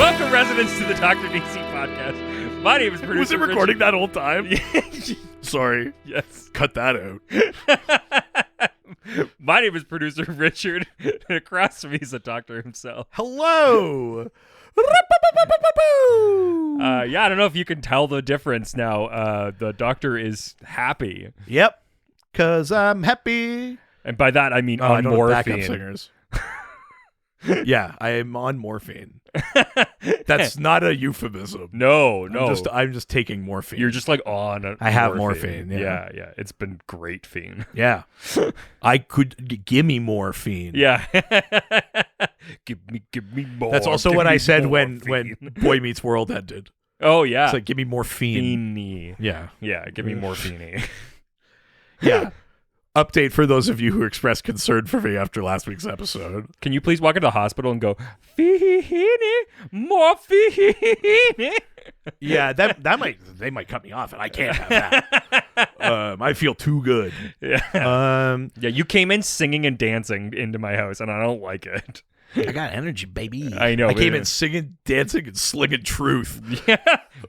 Welcome, residents, to the Dr. DC podcast. My name is producer Was it recording Richard. that whole time? Sorry. Yes. Cut that out. My name is producer Richard, and across from me is the doctor himself. Hello. Yeah, I don't know if you can tell the difference now. The doctor is happy. Yep. Because I'm happy. And by that, I mean I on don't have backup morphine. singers. Yeah, I am on morphine. That's not a euphemism. No. I'm just taking morphine. You're just like on I have morphine, yeah. Yeah. It's been great fiend. Yeah. I could give me morphine. Yeah. give me more. That's also give what me I said morphine. when Boy Meets World ended. Oh, yeah. It's like, give me morphine. Fiend-y. Yeah. Yeah, give me morphine. Yeah. Update for those of you who expressed concern for me after last week's episode. Can you please walk into the hospital and go, Fiend, morphine? Yeah, they might cut me off, and I can't have that. I feel too good. Yeah. Yeah, you came in singing and dancing into my house, and I don't like it. I got energy, baby. I know. I came in singing, dancing, and slinging truth.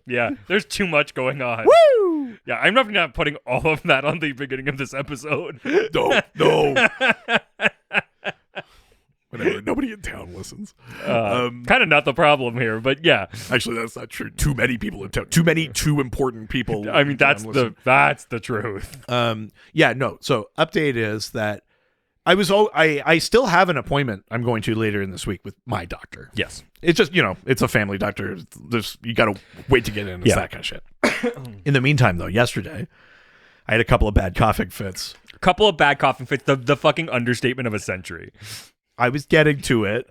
Yeah. There's too much going on. Woo! Yeah, I'm not putting all of that on the beginning of this episode. No. Whatever. Nobody in town listens. Kind of not the problem here, but yeah. Actually, that's not true. Too many people in town. Too important people. I mean, in town listen. that's the truth. Yeah. No. So update is that I still have an appointment I'm going to later in this week with my doctor. Yes. It's just, it's a family doctor. You got to wait to get in. It's that kind of shit. In the meantime, though, yesterday, I had a couple of bad coughing fits. Couple of bad coughing fits, the fucking understatement of a century. I was getting to it.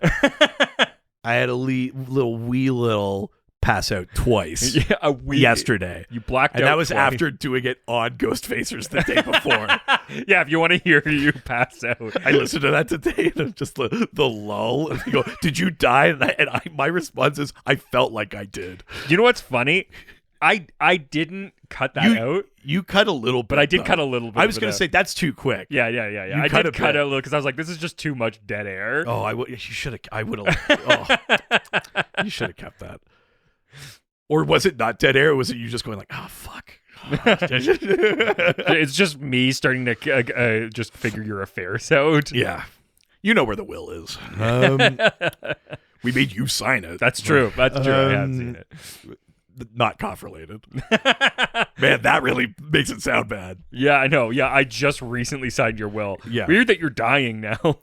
I had a little pass out twice yesterday. You blacked out. And that was twice. after doing it on Ghost Facers the day before. Yeah, if you want to hear you pass out. I listened to that today, and just the lull. And they go, "Did you die?" And my response is, "I felt like I did." You know what's funny? I didn't cut that out. You cut a little bit, but I did cut a little bit. I was going to say that's too quick. Yeah. I did cut out a little because I was like, this is just too much dead air. Oh, you should have. I would have. You should have kept that. Or was it not dead air? Or was it you just going like, oh fuck? It's just me starting to just figure your affairs out. Yeah, you know where the will is. We made you sign it. That's true. That's true. I have seen it. Not cough related. Man, that really makes it sound bad. Yeah, I know. Yeah, I just recently signed your will. Yeah. Weird that you're dying now.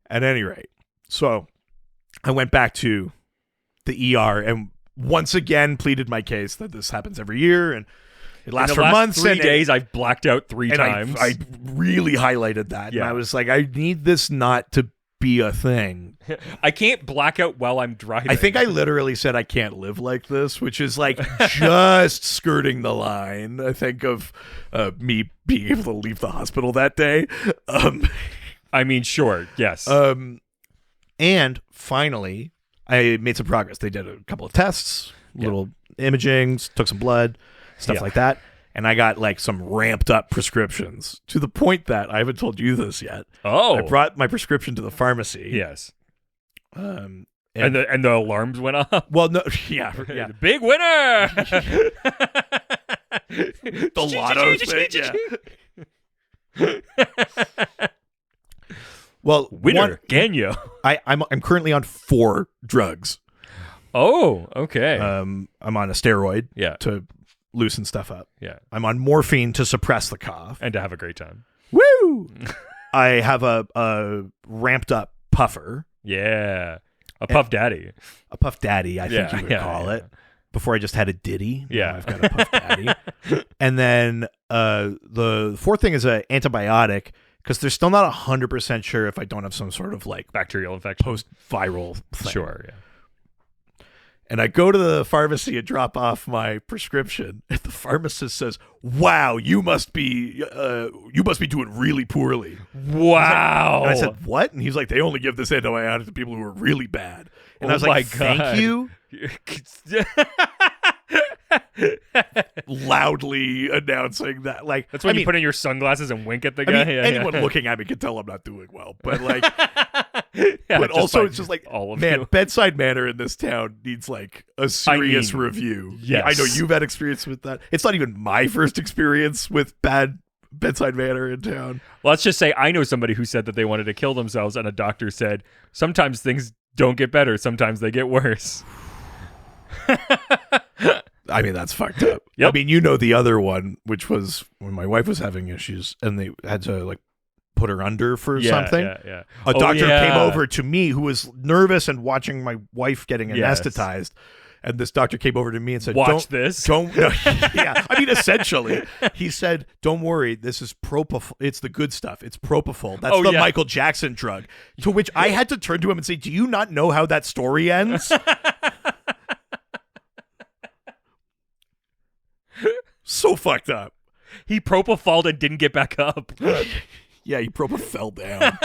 At any rate, so I went back to the ER and once again pleaded my case that this happens every year and it lasts for months. 3 days, I've blacked out 3 times. I really highlighted that. Yeah. And I was like, I need this not to be a thing. I can't black out while I'm driving. I think I literally said I can't live like this, which is like just skirting the line, I think, of me being able to leave the hospital that day. I mean, sure, yes. And finally, I made some progress. They did a couple of tests, little imaging, took some blood, stuff like that. And I got like some ramped up prescriptions to the point that I haven't told you this yet. Oh. I brought my prescription to the pharmacy. Yes. And the alarms went off. Well, no, yeah. The big winner. The lotto thing. Yeah. Well, winner, Ganyo. I'm currently on 4 drugs. Oh, okay. I'm on a steroid to loosen stuff up. Yeah. I'm on morphine to suppress the cough. And to have a great time. Woo! I have a ramped up puffer. Yeah. A puff daddy. A puff daddy, I think you would call it. Before I just had a ditty. Yeah. Now I've got a puff daddy. And then the fourth thing is an antibiotic because they're still not 100% sure if I don't have some sort of like bacterial infection. Post-viral thing. Sure, yeah. And I go to the pharmacy and drop off my prescription, and the pharmacist says, "Wow, you must be doing really poorly." Wow. And I said, "What?" And he's like, "They only give this antibiotic to people who are really bad." And I was my like, God. "Thank you." loudly announcing that. Like, That's when you put in your sunglasses and wink at the guy. Anyone looking at me can tell I'm not doing well. But like, Yeah, but also it's just like, all of man, you. bedside manner in this town needs like a serious review. Yes. I know you've had experience with that. It's not even my first experience with bad bedside manner in town. Well, let's just say I know somebody who said that they wanted to kill themselves, and a doctor said sometimes things don't get better, sometimes they get worse. I mean, that's fucked up. Yep. I mean, you know the other one, which was when my wife was having issues and they had to like put her under for something. Yeah. A doctor came over to me who was nervous and watching my wife getting anesthetized. And this doctor came over to me and said, Watch this. Don't. Yeah. I mean, essentially, he said, don't worry. This is propofol. It's the good stuff. It's propofol. That's the Michael Jackson drug. To which I had to turn to him and say, do you not know how that story ends? So fucked up. He propofol and didn't get back up. Yeah, he fell down.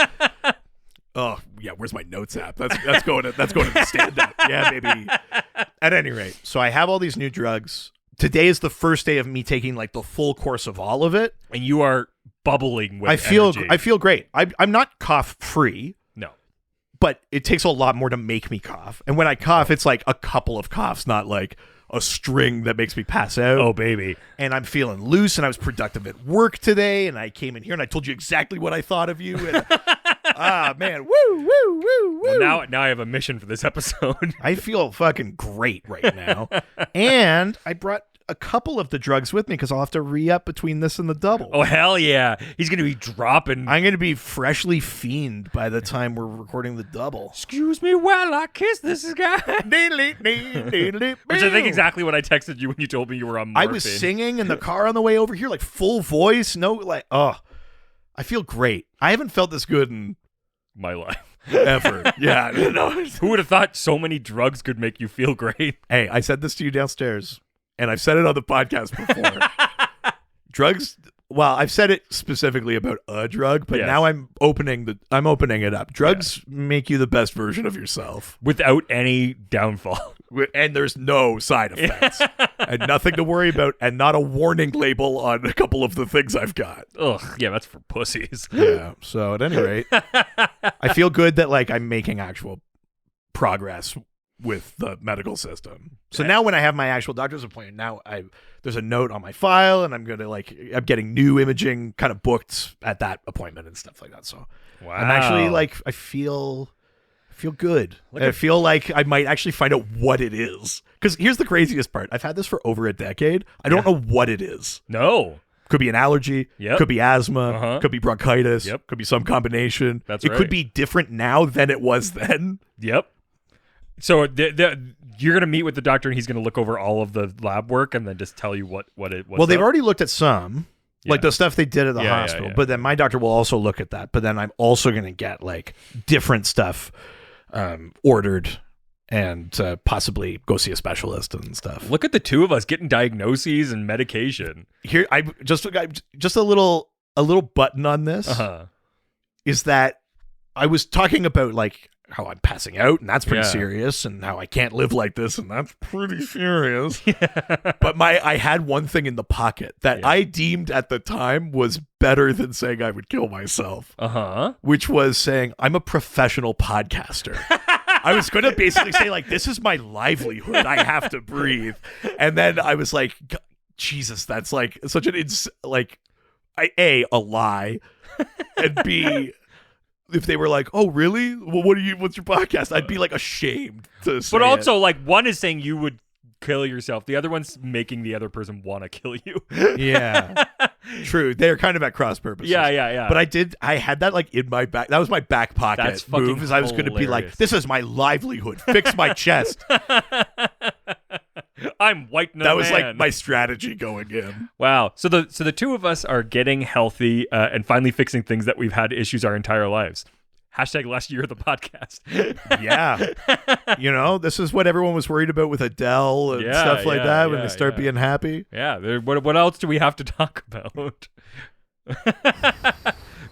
Oh yeah, where's my notes app? That's going to the stand up. Yeah, baby. At any rate, so I have all these new drugs. Today is the first day of me taking like the full course of all of it, And you are bubbling with I feel energy. great. I'm not cough free, No. but it takes a lot more to make me cough. And when I cough, it's like a couple of coughs, not like a string that makes me pass out. Oh, baby. And I'm feeling loose, and I was productive at work today, and I came in here and I told you exactly what I thought of you. And man, woo, woo, woo, woo. Well, now I have a mission for this episode. I feel fucking great right now. And I brought a couple of the drugs with me because I'll have to re-up between this and the double. Oh, hell yeah. He's going to be dropping. I'm going to be freshly fiend by the time we're recording the double. Excuse me while I kiss this guy. Which I think exactly what I texted you when you told me you were on morphine. I was singing in the car on the way over here, like full voice. No, like, I feel great. I haven't felt this good in my life. Ever. Yeah. No. Who would have thought so many drugs could make you feel great? Hey, I said this to you downstairs, and I've said it on the podcast before. Drugs. Well, I've said it specifically about a drug, but now I'm opening it up. Drugs make you the best version of yourself without any downfall, and there's no side effects, and nothing to worry about, and not a warning label on a couple of the things I've got. Ugh, yeah, that's for pussies. Yeah. So at any rate, I feel good that like I'm making actual progress with the medical system. So now when I have my actual doctor's appointment, now there's a note on my file, and I'm getting new imaging kind of booked at that appointment and stuff like that. So I'm actually like, I feel good. I feel like I might actually find out what it is. Because here's the craziest part. I've had this for over a decade. I don't know what it is. No. Could be an allergy. Yep. Could be asthma. Could be bronchitis. Yep. Could be some combination. That's it could be different now than it was then. Yep. So you're going to meet with the doctor, and he's going to look over all of the lab work and then just tell you what it was. Well, they've already looked at some, like the stuff they did at the hospital. But then my doctor will also look at that. But then I'm also going to get like different stuff ordered and possibly go see a specialist and stuff. Look at the two of us getting diagnoses and medication. Here, I just a little button on this is that I was talking about like how I'm passing out, and that's pretty serious, and how I can't live like this, and that's pretty serious. But I had one thing in the pocket that I deemed at the time was better than saying I would kill myself. Which was saying I'm a professional podcaster. I was going to basically say like, this is my livelihood. I have to breathe. And then I was like, Jesus, that's like such an A, a lie, and B, if they were like, "Oh, really? Well, what's your podcast?" I'd be like ashamed to say. But also, like, one is saying you would kill yourself. The other one's making the other person want to kill you. Yeah, true. They're kind of at cross purposes. Yeah. But I had that like in my back. That was my back pocket. That's move. Because I was going to be like, "This is my livelihood. Fix my chest." I'm white. That was like my strategy going in. Wow. So the two of us are getting healthy and finally fixing things that we've had issues our entire lives. Hashtag last year of the podcast. Yeah. This is what everyone was worried about with Adele and stuff like that when they start being happy. Yeah. What else do we have to talk about?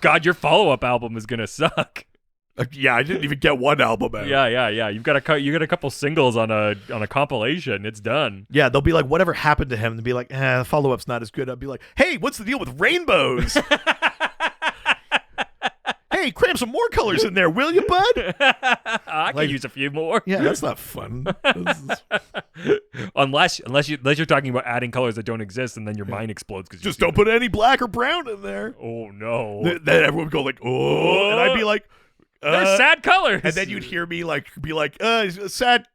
God, your follow-up album is going to suck. Yeah, I didn't even get one album out. Yeah. You got a couple singles on a compilation. It's done. Yeah, they'll be like, whatever happened to him? And be like, follow-up's not as good. I'll be like, hey, what's the deal with rainbows? Hey, cram some more colors in there, will you, bud? I could use a few more. Yeah, that's not fun. Unless you're talking about adding colors that don't exist, and then your mind explodes because Just don't put any black or brown in there. Oh no! Then everyone would go like, oh, and I'd be like, they're sad colors. And then you'd hear me be like, sad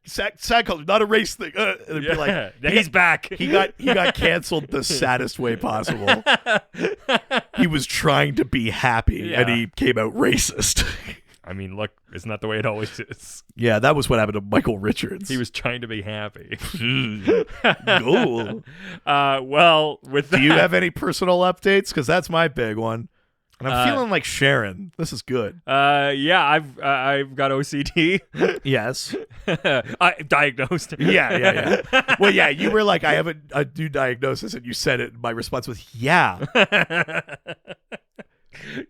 colors, not a race thing. And it'd be like, he's back. He got canceled the saddest way possible. He was trying to be happy, and he came out racist. I mean, look, isn't that the way it always is? Yeah, that was what happened to Michael Richards. He was trying to be happy. Cool. Well, with that, do you have any personal updates? Because that's my big one. And I'm feeling like Sharon. This is good. Yeah, I've got OCD. Yes. I diagnosed. Yeah. Well, yeah, you were like, I have a new diagnosis, and you said it. My response was, yeah.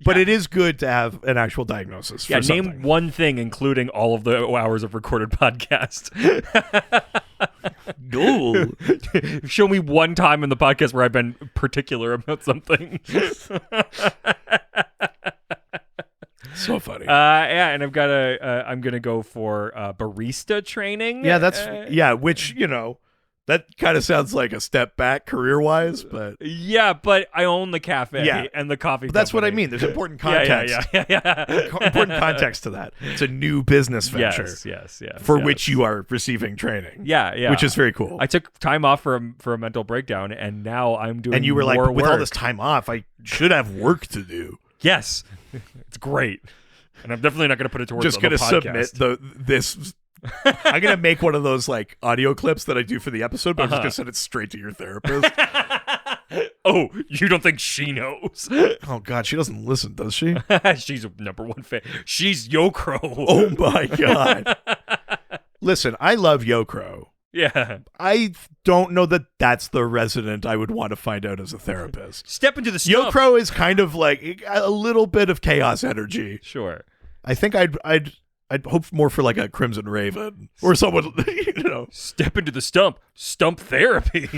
But it is good to have an actual diagnosis. Yeah, for something. name one thing, including all of the hours of recorded podcast. Cool. Show me one time in the podcast where I've been particular about something. So funny. Yeah, and I've got I'm gonna go for barista training. Yeah, which, that kind of sounds like a step back career-wise, but yeah, but I own the cafe and the coffee. But that's what I company. mean. There's important context. Yeah. Important context to that. It's a new business venture. Yes. For which you are receiving training. Yeah. Which is very cool. I took time off for a mental breakdown, and now I'm doing. And you were like, more with work. all this time off, I should have work to do. Yes, it's great, and I'm definitely not going to put it towards just going to submit this. I'm gonna make one of those like audio clips that I do for the episode, but I'm just gonna send it straight to your therapist. Oh, you don't think she knows? Oh God, she doesn't listen, does she? She's a number one fan. She's Yokro. Oh my God. Listen, I love Yokro. Yeah. I don't know that that's the resident I would want to find out as a therapist. Step into the stump. Yokro is kind of like a little bit of chaos energy. Sure. I think I'd hope more for like a Crimson Raven or someone, Step into the stump. Stump therapy.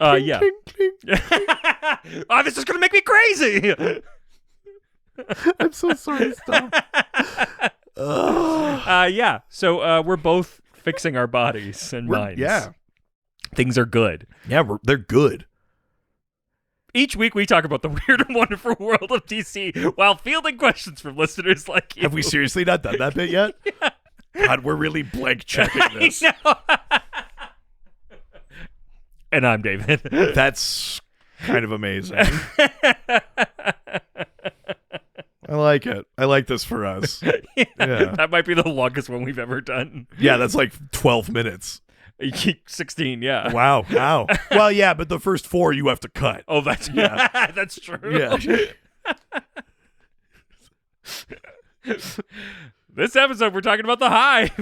Yeah. Clink, clink. Oh, this is gonna make me crazy. I'm so sorry. Stop. Yeah. So we're both fixing our bodies and minds. Yeah. Things are good. Yeah, they're good. Each week we talk about the weird and wonderful world of DC while fielding questions from listeners like you. Have we seriously not done that bit yet? Yeah. God, we're really blank checking this. I know. And I'm David. That's kind of amazing. I like it. I like this for us. Yeah. That might be the longest one we've ever done. Yeah, that's like 12 minutes. 16, yeah. Wow. Well, yeah, but the first 4 you have to cut. Oh, that's that's true. Yeah. This episode, we're talking about the Hive.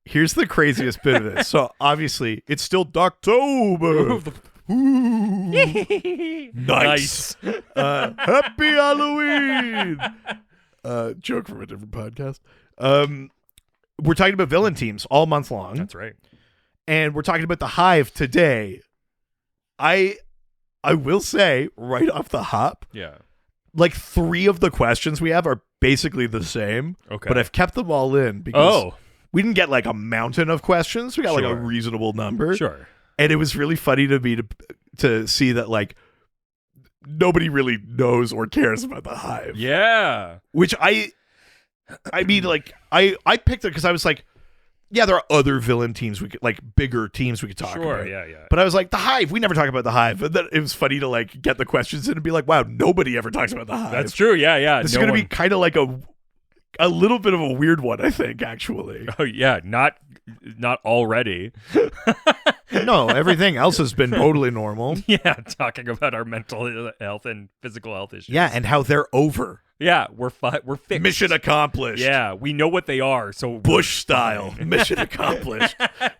Here's the craziest bit of this. So obviously, it's still Doctober. Ooh. Nice. Happy Halloween. Joke from a different podcast. We're talking about villain teams all month long. That's right. And we're talking about the Hive today. I will say right off the hop, yeah, like 3 of the questions we have are basically the same. Okay. But I've kept them all in because we didn't get like a mountain of questions. We got like a reasonable number. Sure. And it was really funny to me to see that like nobody really knows or cares about the Hive. Yeah. Which I mean, like I picked it because I was like, yeah, there are other villain teams we could like bigger teams we could talk about. Yeah. But I was like, the Hive, we never talk about the Hive. And then it was funny to like get the questions in and be like, wow, nobody ever talks about the Hive. That's true. Yeah. This is gonna be kind of like a little bit of a weird one, I think, actually. Oh yeah, not already. No, everything else has been totally normal. Yeah, talking about our mental health and physical health issues. Yeah, and how they're over. Yeah, we're fixed. Mission accomplished. Yeah, we know what they are. So Bush style. Mission accomplished.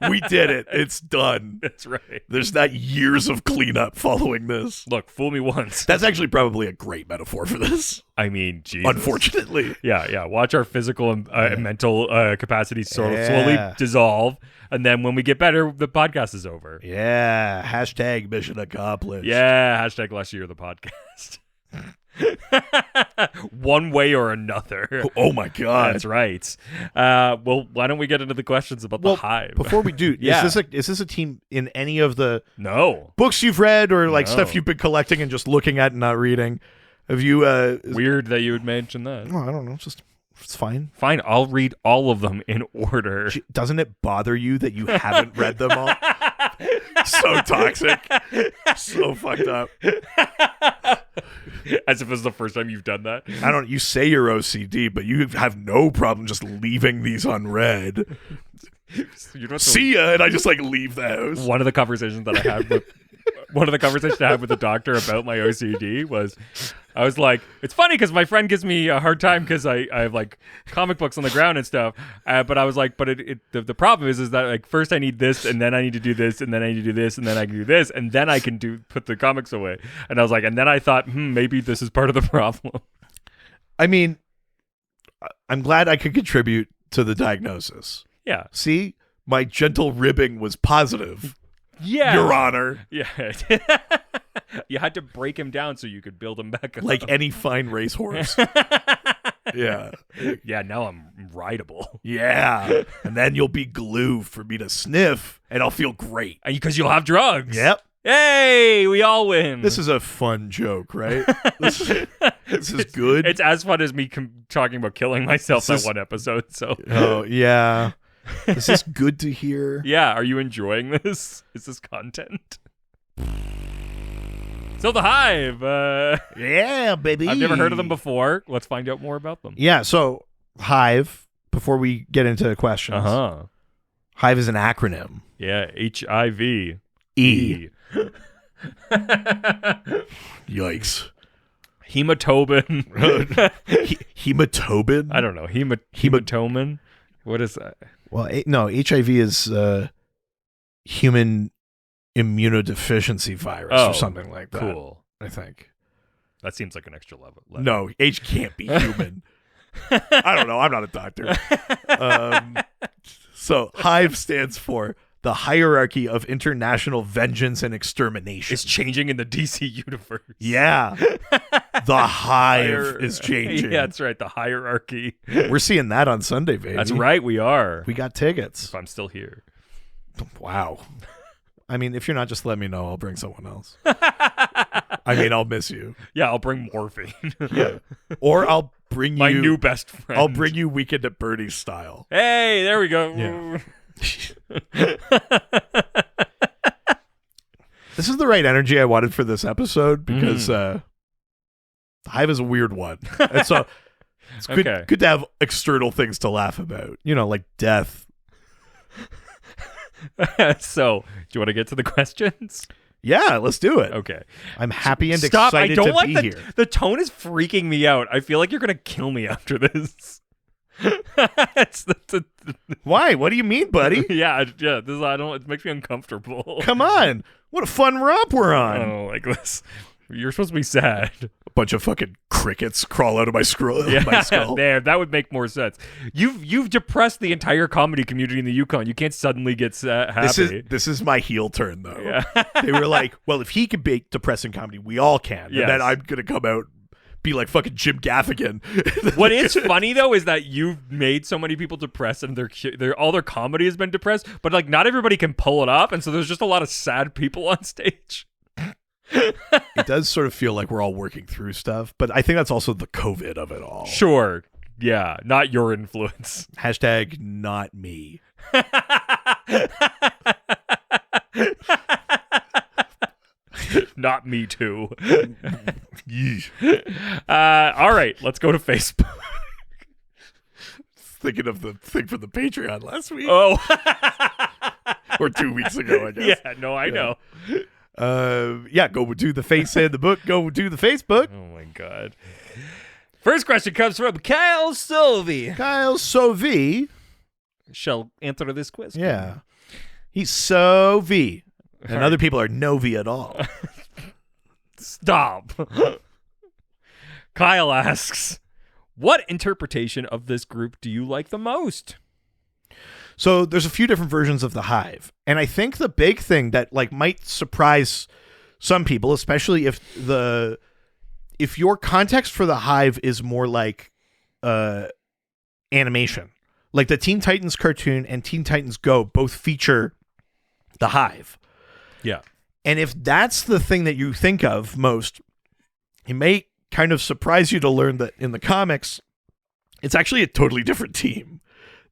We did it. It's done. That's right. There's not years of cleanup following this. Look, fool me once. That's actually probably a great metaphor for this. I mean, Jesus. Unfortunately. Yeah. Watch our physical and mental capacities slowly dissolve. And then when we get better, the podcast is over. Yeah. Hashtag mission accomplished. Yeah. Hashtag last year of the podcast. One way or another. Oh my God. That's right. Well, why don't we get into the questions about the Hive? Before we do, Yeah. is this a team in any of the No. books you've read or like No. stuff you've been collecting and just looking at and not reading? Have you Weird that you would mention that. Oh, I don't know. It's fine. Fine, I'll read all of them in order. Doesn't it bother you that you haven't read them all? So toxic. So fucked up. As if it was the first time you've done that. You say you're OCD, but you have no problem just leaving these unread. You know See ya, and I just like leave the house. One of the conversations I had with the doctor about my OCD was, I was like, it's funny because my friend gives me a hard time because I have like comic books on the ground and stuff. But I was like, but the problem is that like first I need this and then I need to do this and then I need to do this and then I can do this and then I can put the comics away. And I was like, and then I thought, maybe this is part of the problem. I mean, I'm glad I could contribute to the diagnosis. Yeah. See, my gentle ribbing was positive. Yeah. Your Honor. Yeah. You had to break him down so you could build him back up. Like any fine racehorse. Yeah. Yeah, now I'm rideable. Yeah. And then you'll be glue for me to sniff, and I'll feel great. Because you'll have drugs. Yep. Hey, we all win. This is a fun joke, right? This is good. It's as fun as me talking about killing myself that one episode. So. Oh, yeah. Is this good to hear? Yeah. Are you enjoying this? Is this content? So the Hive. Yeah, baby. I've never heard of them before. Let's find out more about them. Yeah, so Hive, before we get into questions, Hive is an acronym. Yeah, H.I.V.E. Yikes. Hematobin. Hematobin? I don't know. Hematomin? What is that? Well, no, HIV is human immunodeficiency virus or something like that. Cool. I think. That seems like an extra level. No, H can't be human. I don't know. I'm not a doctor. So Hive stands for the Hierarchy of International Vengeance and Extermination. It's changing in the DC universe. Yeah. The Hive is changing. Yeah, that's right. The hierarchy. We're seeing that on Sunday, baby. That's right. We are. We got tickets. If I'm still here. Wow. I mean, if you're not, just let me know. I'll bring someone else. I mean, I'll miss you. Yeah, I'll bring morphine. Yeah. Or I'll bring my new best friend. I'll bring you Weekend at Bernie's style. Hey, there we go. Yeah. This is the right energy I wanted for this episode because the Hive is a weird one. And so it's good to have external things to laugh about. You know, like death. So, do you want to get to the questions? Yeah, let's do it. Okay. I'm happy and Stop. excited I don't to like be here. The tone is freaking me out. I feel like you're going to kill me after this. Why? What do you mean, buddy? Yeah. It makes me uncomfortable. Come on. What a fun romp we're on. I don't like this. You're supposed to be sad. A bunch of fucking crickets crawl out of my skull. There, that would make more sense. You've depressed the entire comedy community in the Yukon. You can't suddenly get happy. This is my heel turn, though. Yeah. They were like, well, if he can make depressing comedy, we all can. Yes. And then I'm going to come out be like fucking Jim Gaffigan. What is funny though is that you've made so many people depressed and their all their comedy has been depressed, but like not everybody can pull it off, and so there's just a lot of sad people on stage. It does sort of feel like we're all working through stuff, but I think that's also the COVID of it all. Sure. Yeah, not your influence. Hashtag not me. Not me too. All right, let's go to Facebook. Thinking of the thing from the Patreon last week. Oh. Or 2 weeks ago, I guess. Yeah, no, I know. Go do the face and the book. Go do the Facebook. Oh my God. First question comes from Kyle Sylvie. Kyle Sylvie. Shall answer this quiz. Yeah. He's so V. And All other right. people are no V at all. Stop. Kyle asks, what interpretation of this group do you like the most? So there's a few different versions of the Hive. And I think the big thing that like might surprise some people, especially if your context for the Hive is more like animation. Like the Teen Titans cartoon and Teen Titans Go both feature the Hive. Yeah. And if that's the thing that you think of most, it may kind of surprise you to learn that in the comics, it's actually a totally different team.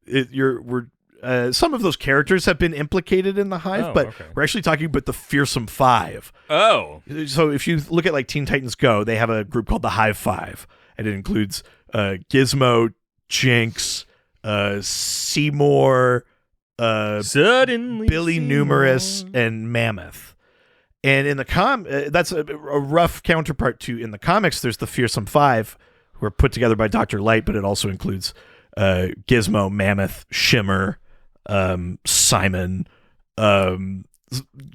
Some of those characters have been implicated in the Hive, but we're actually talking about the Fearsome Five. Oh. So if you look at like Teen Titans Go, they have a group called the Hive Five, and it includes Gizmo, Jinx, Seymour, Suddenly Billy Seymour. Numerous, and Mammoth. And in the that's a rough counterpart to in the comics. There's the Fearsome Five, who are put together by Dr. Light, but it also includes Gizmo, Mammoth, Shimmer, Simon,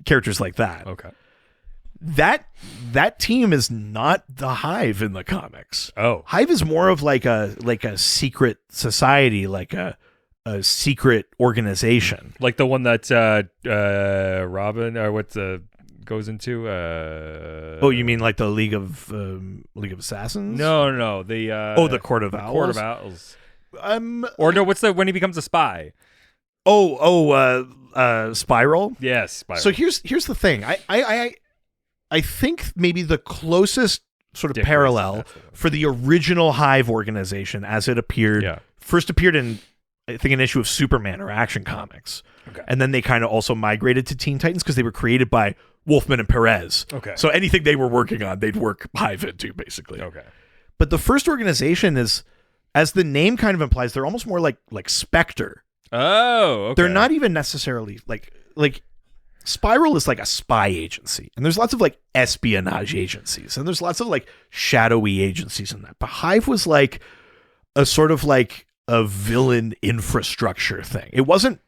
characters like that. Okay. That team is not the Hive in the comics. Oh. Hive is more of like a secret society, like a secret organization. Like the one that Robin or goes into Oh, you mean like the League of Assassins? No, the the Court of Owls. Court of Owls. Or no, what's when he becomes a spy? Spiral. Yes, Spiral. So here's the thing. I think maybe the closest sort of Dick parallel Grayson, that's the one. for the original Hive organization as it first appeared in, I think, an issue of Superman or Action Comics. Okay. And then they kind of also migrated to Teen Titans because they were created by Wolfman and Perez. Okay. So anything they were working on, they'd work Hive into, basically. Okay. But the first organization is, as the name kind of implies, they're almost more like Spectre. Oh, okay. They're not even necessarily like Spiral is like a spy agency, and there's lots of like espionage agencies, and there's lots of like shadowy agencies in that. But Hive was like a sort of like a villain infrastructure thing. It wasn't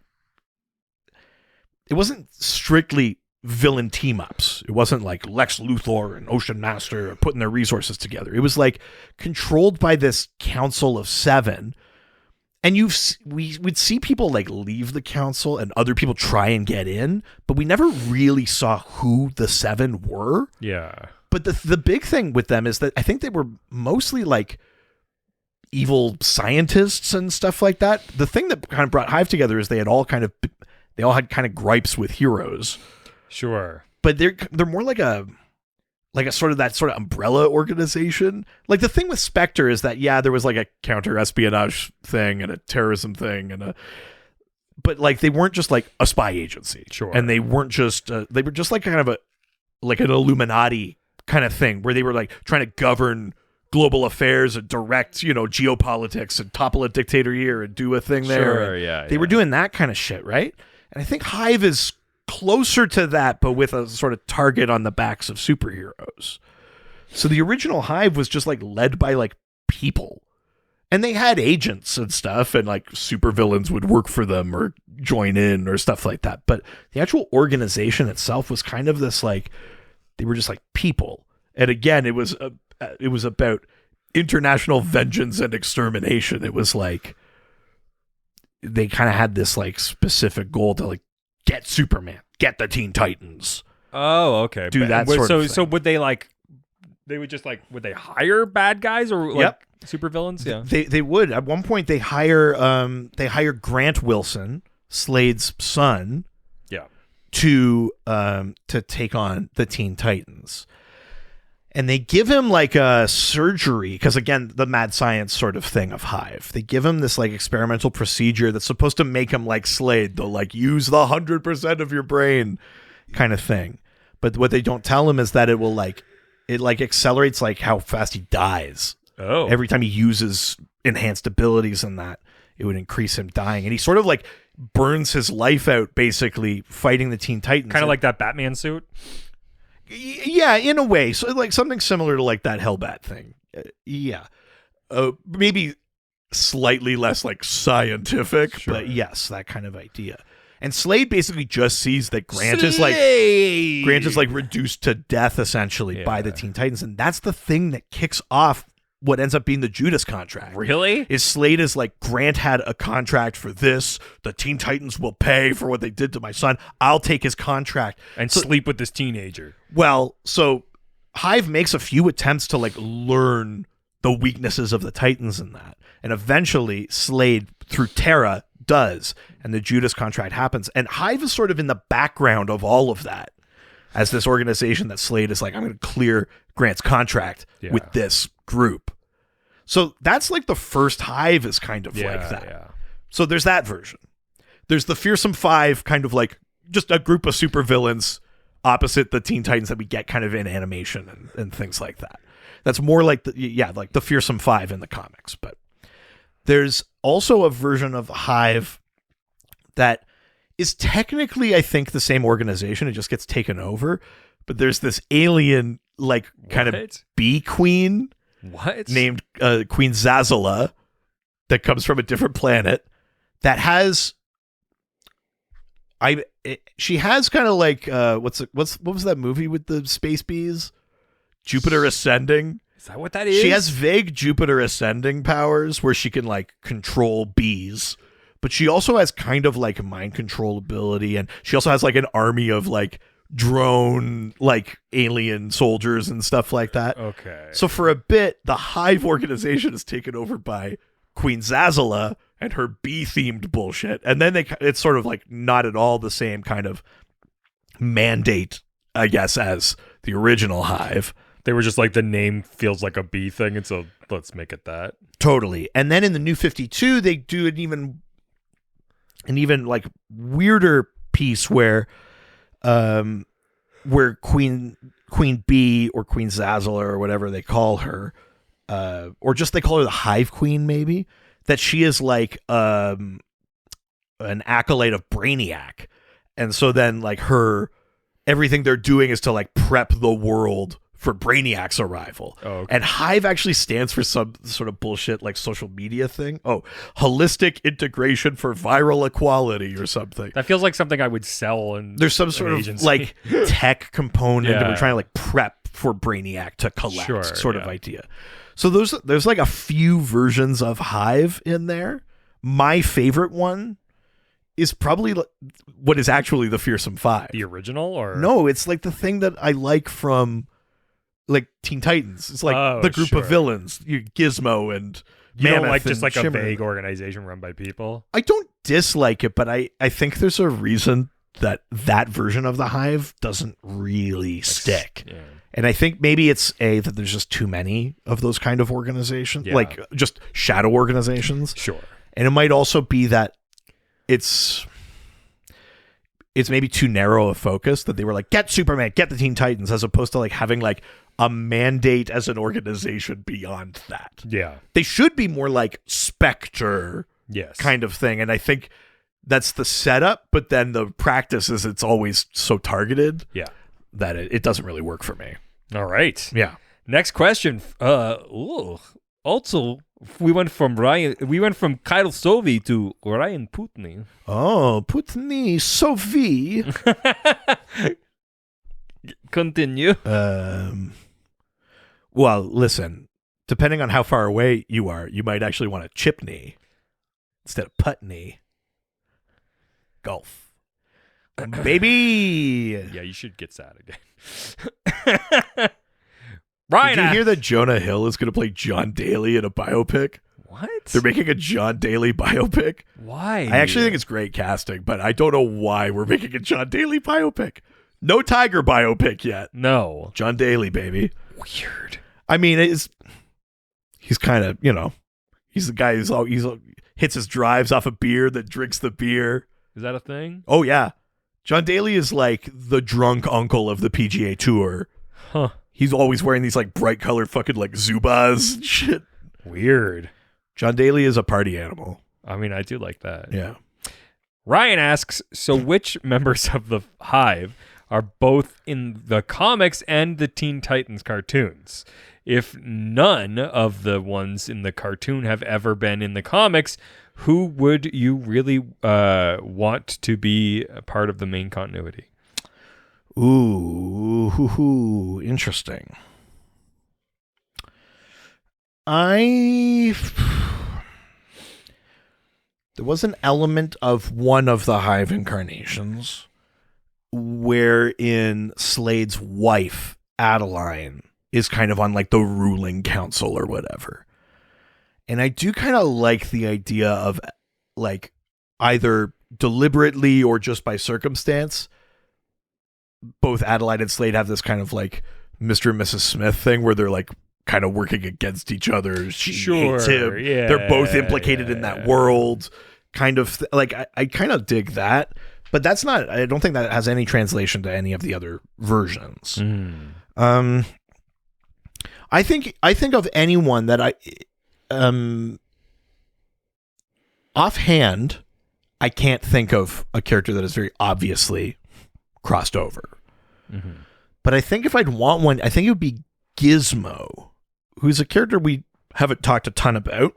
strictly villain team ups. It wasn't like Lex Luthor and Ocean Master putting their resources together. It was like controlled by this Council of Seven. And we'd see people like leave the council and other people try and get in, but we never really saw who the Seven were. Yeah. But the big thing with them is that I think they were mostly like evil scientists and stuff like that. The thing that kind of brought Hive together is they all had kind of gripes with heroes. Sure. But they're more like a sort of umbrella organization. Like the thing with Spectre is that, yeah, there was like a counter espionage thing and a terrorism thing but like they weren't just like a spy agency. Sure. And they weren't just, they were just like kind of like an Illuminati kind of thing where they were like trying to govern global affairs and direct, geopolitics and topple a dictator here and do a thing there. Sure, yeah. They were doing that kind of shit, right? And I think Hive is closer to that, but with a sort of target on the backs of superheroes. So the original Hive was just like led by like people, and they had agents and stuff, and like supervillains would work for them or join in or stuff like that. But the actual organization itself was kind of this like, they were just like people. And again, it was about international vengeance and extermination. It was like they kind of had this like specific goal to like get Superman, get the Teen Titans. Oh, okay. Do that sort of thing. So would they like? They would just like. Would they hire bad guys or like supervillains? Yeah. They would. At one point, they hire Grant Wilson, Slade's son. Yeah. To take on the Teen Titans. And they give him like a surgery, because again, the mad science sort of thing of Hive. They give him this like experimental procedure that's supposed to make him like Slade. They'll like use the 100% of your brain kind of thing. But what they don't tell him is that it will like, it like accelerates like how fast he dies. Oh. Every time he uses enhanced abilities and that, it would increase him dying. And he sort of like burns his life out basically fighting the Teen Titans. Kind of like that Batman suit. Yeah, in a way. So like something similar to like that Hellbat thing. Yeah. maybe slightly less like scientific, Sure. but yes, that kind of idea. And Slade basically just sees that Grant is like reduced to death essentially by the Teen Titans, and that's the thing that kicks off what ends up being the Judas contract. Really? Is Slade is like, Grant had a contract for this. The Teen Titans will pay for what they did to my son. I'll take his contract And sleep with this teenager. Well, so Hive makes a few attempts to like learn the weaknesses of the Titans in that. And eventually Slade, through Terra, does. And the Judas contract happens. And Hive is sort of in the background of all of that as this organization that Slade is like, I'm going to clear Grant's contract with this group. So that's like the first Hive is kind of like that. Yeah. So there's that version. There's the Fearsome Five, kind of like just a group of supervillains opposite the Teen Titans that we get kind of in animation and things like that. That's more like the Fearsome Five in the comics. But there's also a version of Hive that is technically, I think, the same organization. It just gets taken over. But there's this alien, like, kind of bee queen. What? Named Queen Zazala that comes from a different planet that has she has kind of like what was that movie with the space bees? Jupiter Ascending. Is that what that is? She has vague Jupiter Ascending powers where she can like control bees, but she also has kind of like mind control ability, and she also has like an army of like drone like alien soldiers and stuff like that. Okay. So for a bit, the Hive organization is taken over by Queen Zazala and her bee-themed bullshit. And then it's sort of like not at all the same kind of mandate, I guess, as the original Hive. They were just like, the name feels like a bee thing, and so let's make it that. Totally. And then in the New 52, they do an even like weirder piece where Queen Bee or Queen Zazala or whatever they call her, or just they call her the Hive Queen, maybe, that she is like an acolyte of Brainiac. And so then like everything they're doing is to like prep the world for Brainiac's arrival. Oh, okay. And Hive actually stands for some sort of bullshit like social media thing. Oh, holistic integration for viral equality or something. That feels like something I would sell. And there's some sort of like tech component that we're trying to like prep for Brainiac to collect sort of idea. So there's like a few versions of Hive in there. My favorite one is probably what is actually the Fearsome Five. The original, or no? It's like the thing that I like from like Teen Titans. It's like the group of villains, Gizmo and you Mammoth don't like just like Shimmer. a vague organization run by people. I don't dislike it, but I think there's a reason that version of the Hive doesn't really stick. Yeah. And I think maybe it's that there's just too many of those kind of organizations, like just shadow organizations. Sure. And it might also be that it's maybe too narrow a focus, that they were like, get Superman, get the Teen Titans, as opposed to like having like a mandate as an organization beyond that. Yeah. They should be more like Spectre kind of thing. And I think that's the setup, but then the practice is it's always so targeted that it doesn't really work for me. All right. Yeah. Next question. Also, we went from Kyle Sovi to Ryan Putney. Oh, Putney Sovi. Continue. Well, listen, depending on how far away you are, you might actually want a chipney instead of Putney. Golf. Baby. Yeah, you should get sad again. Ryan, did you hear that Jonah Hill is going to play John Daly in a biopic? What? They're making a John Daly biopic. Why? I actually think it's great casting, but I don't know why we're making a John Daly biopic. No Tiger biopic yet. No. John Daly, baby. Weird. I mean, he's kind of, he's the guy who's hits his drives off a beer, that drinks the beer. Is that a thing? Oh, yeah. John Daly is like the drunk uncle of the PGA Tour. Huh. He's always wearing these like bright colored fucking like Zubaz and shit. Weird. John Daly is a party animal. I mean, I do like that. Yeah. Ryan asks, so which members of the Hive are both in the comics and the Teen Titans cartoons. If none of the ones in the cartoon have ever been in the comics, who would you really want to be a part of the main continuity? Ooh, interesting. There was an element of one of the Hive incarnations wherein Slade's wife, Adeline, is kind of on like the ruling council or whatever. And I do kind of like the idea of like either deliberately or just by circumstance, both Adeline and Slade have this kind of like Mr. and Mrs. Smith thing where they're like kind of working against each other. She hates him. Yeah, they're both implicated in that world. Kind of like I kind of dig that, but that's not. I don't think that has any translation to any of the other versions. I think of anyone that offhand, I can't think of a character that is very obviously crossed over. But I think if I'd want one, I think it would be Gizmo, who's a character we haven't talked a ton about.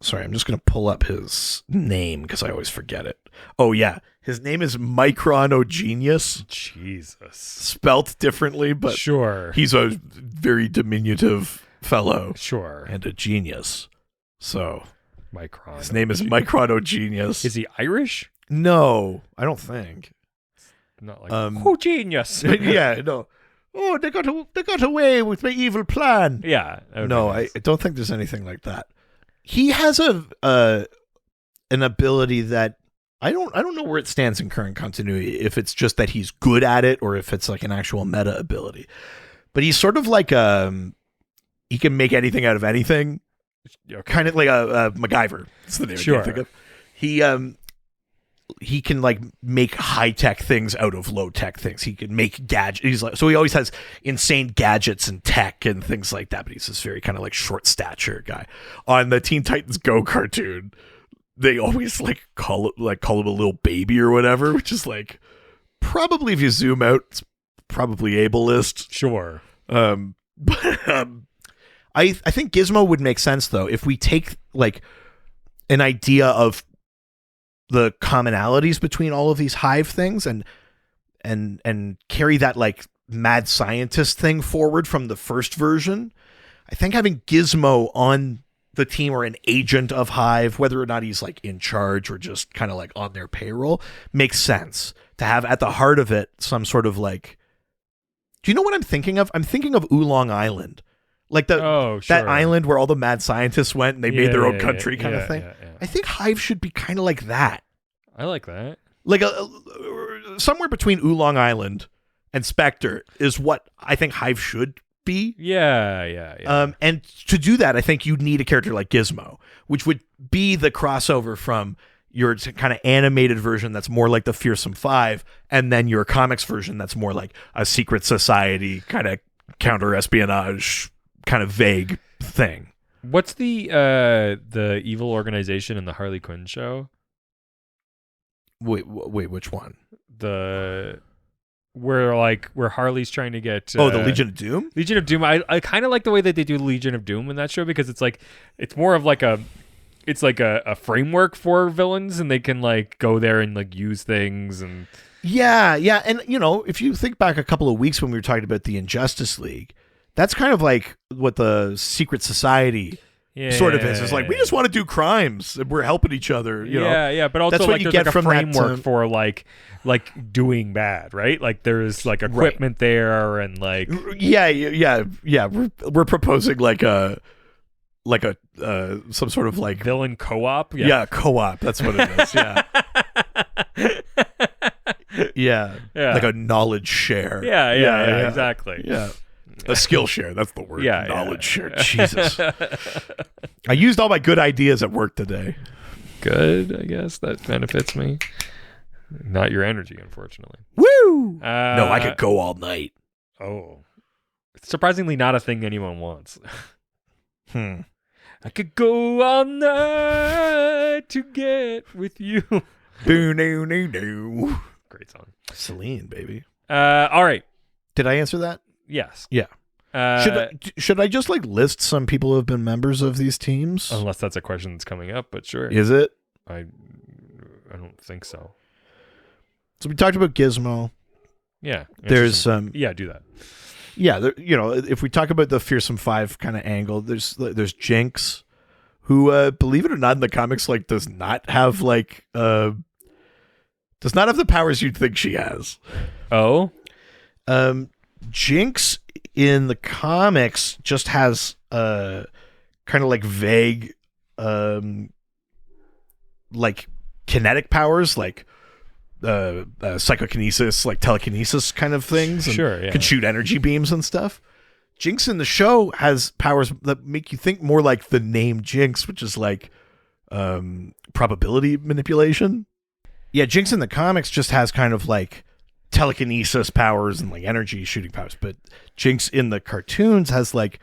Sorry, I'm just going to pull up his name because I always forget it. Oh, yeah. His name is Micronogenius. Jesus. Spelt differently, but sure. He's a very diminutive fellow. Sure. And a genius. So, Micron. His name is Micronogenius. Is he Irish? No, I don't think. Not like, oh, genius. Yeah, no. Oh, they got away with my evil plan. Yeah. No, nice. I don't think there's anything like that. He has an ability that I don't know where it stands in current continuity, if it's just that he's good at it or if it's like an actual meta ability. But he's sort of like he can make anything out of anything. Okay. Kind of like a MacGyver. That's the name I think of. He can like make high-tech things out of low-tech things. He can make gadgets. So he always has insane gadgets and tech and things like that, but he's this very kind of like short stature guy. On the Teen Titans Go cartoon, they always like call him a little baby or whatever, which is like probably, if you zoom out, it's probably ableist. Sure. But I think Gizmo would make sense though if we take like an idea of the commonalities between all of these Hive things and carry that like mad scientist thing forward from the first version. I think having Gizmo on the team or an agent of Hive, whether or not he's like in charge or just kind of like on their payroll, makes sense to have at the heart of it some sort of like, do you know what I'm thinking of? I'm thinking of Oolong Island. Like that island where all the mad scientists went and they made their own country kind of thing. Yeah. I think Hive should be kind of like that. I like that. Like somewhere between Oolong Island and Spectre is what I think Hive should be. Yeah. And to do that, I think you need a character like Gizmo, which would be the crossover from your kind of animated version that's more like the Fearsome Five, and then your comics version that's more like a secret society kind of counter-espionage kind of vague thing. What's the evil organization in the Harley Quinn show? Wait, which one? Where Harley's trying to get the Legion of Doom? Legion of Doom. I kind of like the way that they do Legion of Doom in that show because it's like it's more of like a framework for villains and they can like go there and like use things and yeah, and you know, if you think back a couple of weeks when we were talking about the Injustice League, that's kind of like what the secret society sort of is. It's like we just want to do crimes and we're helping each other. You know? But also that's like, what you get from a framework for like doing bad, right? Like there's like equipment there and like we're proposing like a some sort of like villain co-op. Yeah, co-op. That's what it is. Yeah. Like a knowledge share. Yeah, exactly. Yeah. A skill share. That's the word. Knowledge share. Yeah. Jesus. I used all my good ideas at work today. Good, I guess. That benefits me. Not your energy, unfortunately. Woo! No, I could go all night. Oh. It's surprisingly not a thing anyone wants. I could go all night to get with you. Boo, no. Great great song. Celine, baby. All right. Did I answer that? Yes. Yeah. Should I just like list some people who have been members of these teams? Unless that's a question that's coming up, but sure. Is it? I don't think so. So we talked about Gizmo. Yeah. There's yeah, do that. Yeah, if we talk about the Fearsome Five kind of angle, there's Jinx, who believe it or not in the comics like does not have the powers you'd think she has. Oh. Jinx in the comics just has kind of like vague like kinetic powers, like psychokinesis, like telekinesis kind of things. And sure, yeah. Can shoot energy beams and stuff. Jinx in the show has powers that make you think more like the name Jinx, which is like probability manipulation. Yeah, Jinx in the comics just has kind of like telekinesis powers and like energy shooting powers, but Jinx in the cartoons has like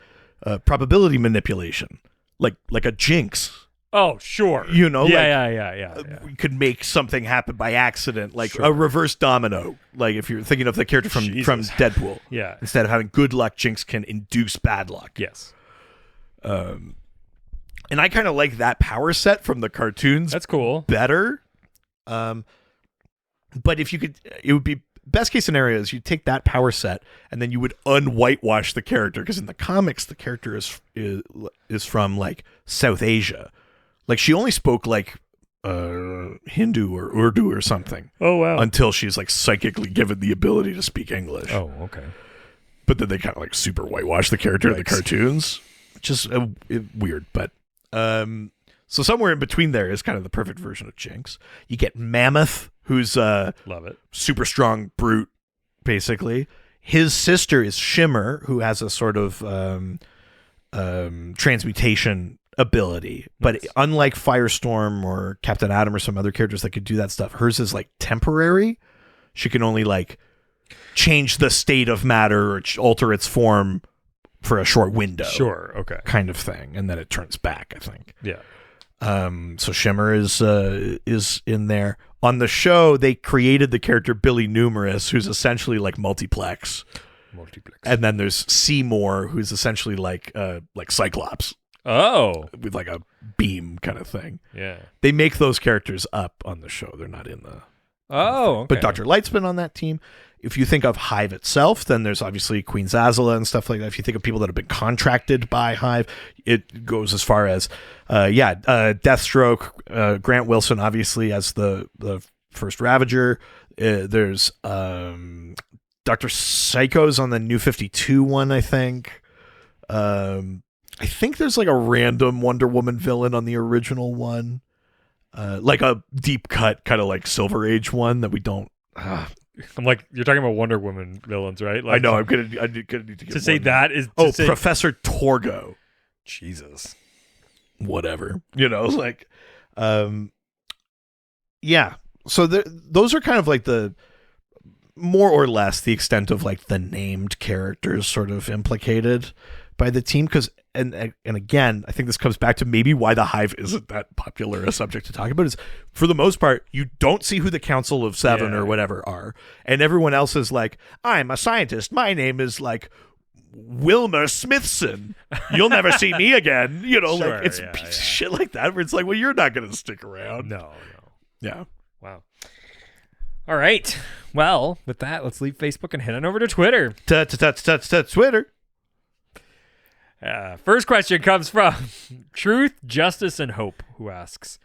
probability manipulation, like a Jinx. Oh, sure. Yeah. We could make something happen by accident, like a reverse domino. Like if you're thinking of the character from Deadpool. Yeah. Instead of having good luck, Jinx can induce bad luck. Yes. And I kind of like that power set from the cartoons. That's cool. Better. But if you could, it would be best case scenario is you take that power set and then you would unwhitewash the character, because in the comics the character is from like South Asia. Like she only spoke like Hindu or Urdu or something. Oh wow! Until she's like psychically given the ability to speak English. Oh okay. But then they kind of like super whitewash the character in the cartoons, which is weird. But so somewhere in between there is kind of the perfect version of Jinx. You get Mammoth, who's love it, super strong brute, basically. His sister is Shimmer, who has a sort of transmutation ability, but unlike Firestorm or Captain Atom or some other characters that could do that stuff, hers is like temporary. She can only like change the state of matter or alter its form for a short window. Sure, okay, kind of thing, and then it turns back, I think. Yeah. So Shimmer is in there. On the show, they created the character Billy Numerous, who's essentially like Multiplex. And then there's Seymour, who's essentially like Cyclops. Oh, with like a beam kind of thing. Yeah. They make those characters up on the show. They're not in the... Oh, okay. But Dr. Light's been on that team. If you think of H.I.V.E. itself, then there's obviously Queen Zazula and stuff like that. If you think of people that have been contracted by H.I.V.E., it goes as far as, Deathstroke, Grant Wilson, obviously, as the first Ravager. There's Dr. Psycho's on the New 52 one, I think. I think there's like a random Wonder Woman villain on the original one. Like a deep cut kind of like Silver Age one that we don't... I'm like, you're talking about Wonder Woman villains, right? Like, I know. I'm gonna need to get to say that is. Professor Torgo. Jesus. Whatever. Like, yeah. So those are kind of like the more or less the extent of like the named characters sort of implicated by the team. Because and again, I think this comes back to maybe why the H.I.V.E. isn't that popular a subject to talk about, is for the most part, you don't see who the Council of Seven or whatever are. And everyone else is like, I'm a scientist. My name is like Wilmer Smithson. You'll never see me again. Sure, like it's shit like that where it's like, well, you're not going to stick around. No. Yeah. Wow. All right. Well, with that, let's leave Facebook and head on over to Twitter. Twitter. First question comes from Truth, Justice, and Hope, who asks,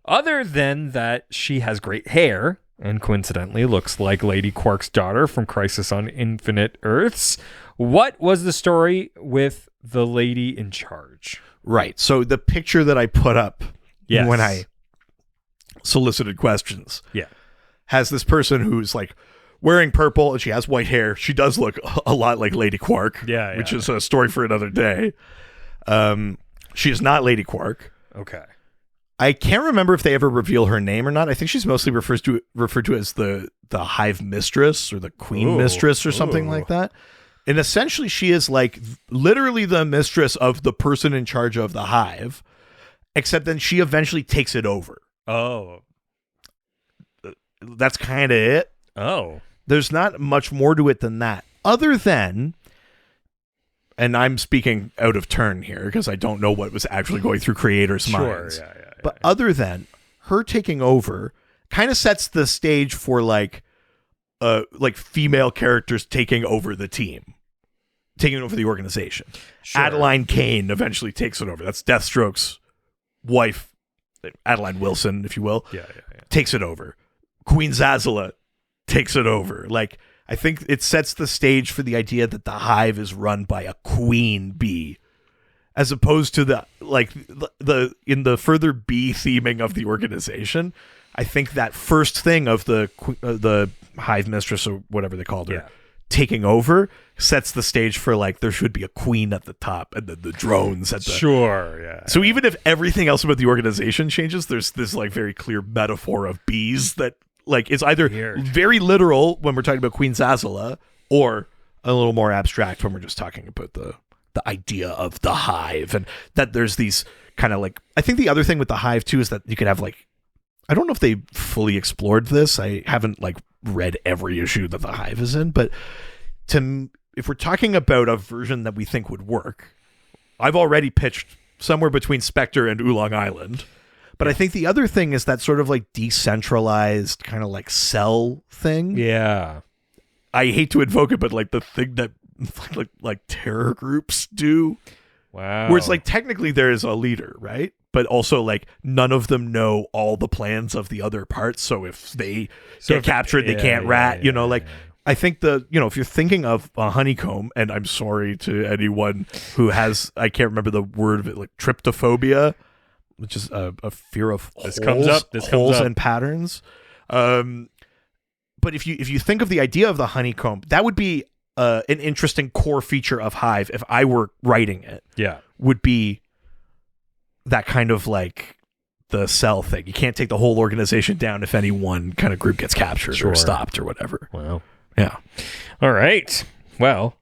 other than that she has great hair and coincidentally looks like Lady Quark's daughter from Crisis on Infinite Earths, what was the story with the lady in charge? Right. So the picture that I put up when I solicited questions has this person who's like wearing purple and she has white hair. She does look a lot like Lady Quark, which is a story for another day. She is not Lady Quark. Okay. I can't remember if they ever reveal her name or not. I think she's mostly referred to as the Hive Mistress or the Queen Mistress or something like that. And essentially she is like literally the mistress of the person in charge of the Hive, except then she eventually takes it over. Oh. That's kind of it. Oh. There's not much more to it than that. Other than, and I'm speaking out of turn here because I don't know what was actually going through creators' minds. Yeah. But other than her taking over, kind of sets the stage for like female characters taking over the team, taking over the organization. Sure. Adeline Kane eventually takes it over. That's Deathstroke's wife, Adeline Wilson, if you will. Yeah. Takes it over. Queen Zazula takes it over. Like, I think it sets the stage for the idea that the Hive is run by a queen bee, as opposed to the in the further bee theming of the organization. I think that first thing of the Hive mistress or whatever they called her taking over sets the stage for like there should be a queen at the top and then the drones at the So even if everything else about the organization changes, there's this like very clear metaphor of bees that like is either very literal when we're talking about Queen Zazula or a little more abstract when we're just talking about the idea of the Hive, and that there's these kind of like, I think the other thing with the Hive too is that you could have like, I don't know if they fully explored this. I haven't like read every issue that the Hive is in, but if we're talking about a version that we think would work, I've already pitched somewhere between Spectre and Oolong Island. But I think the other thing is that sort of like decentralized kind of like cell thing. Yeah. I hate to invoke it, but like the thing that like terror groups do. Wow. Where it's like technically there is a leader, right? But also like none of them know all the plans of the other parts. So if they get captured, they can't rat, you know, like I think if you're thinking of a honeycomb, and I'm sorry to anyone who has, I can't remember the word of it, like tryptophobia, which is a fear of holes and patterns. But if you think of the idea of the honeycomb, that would be an interesting core feature of Hive if I were writing it. Yeah. Would be that kind of like the cell thing. You can't take the whole organization down if any one kind of group gets captured or stopped or whatever. Wow. Yeah. All right. Well,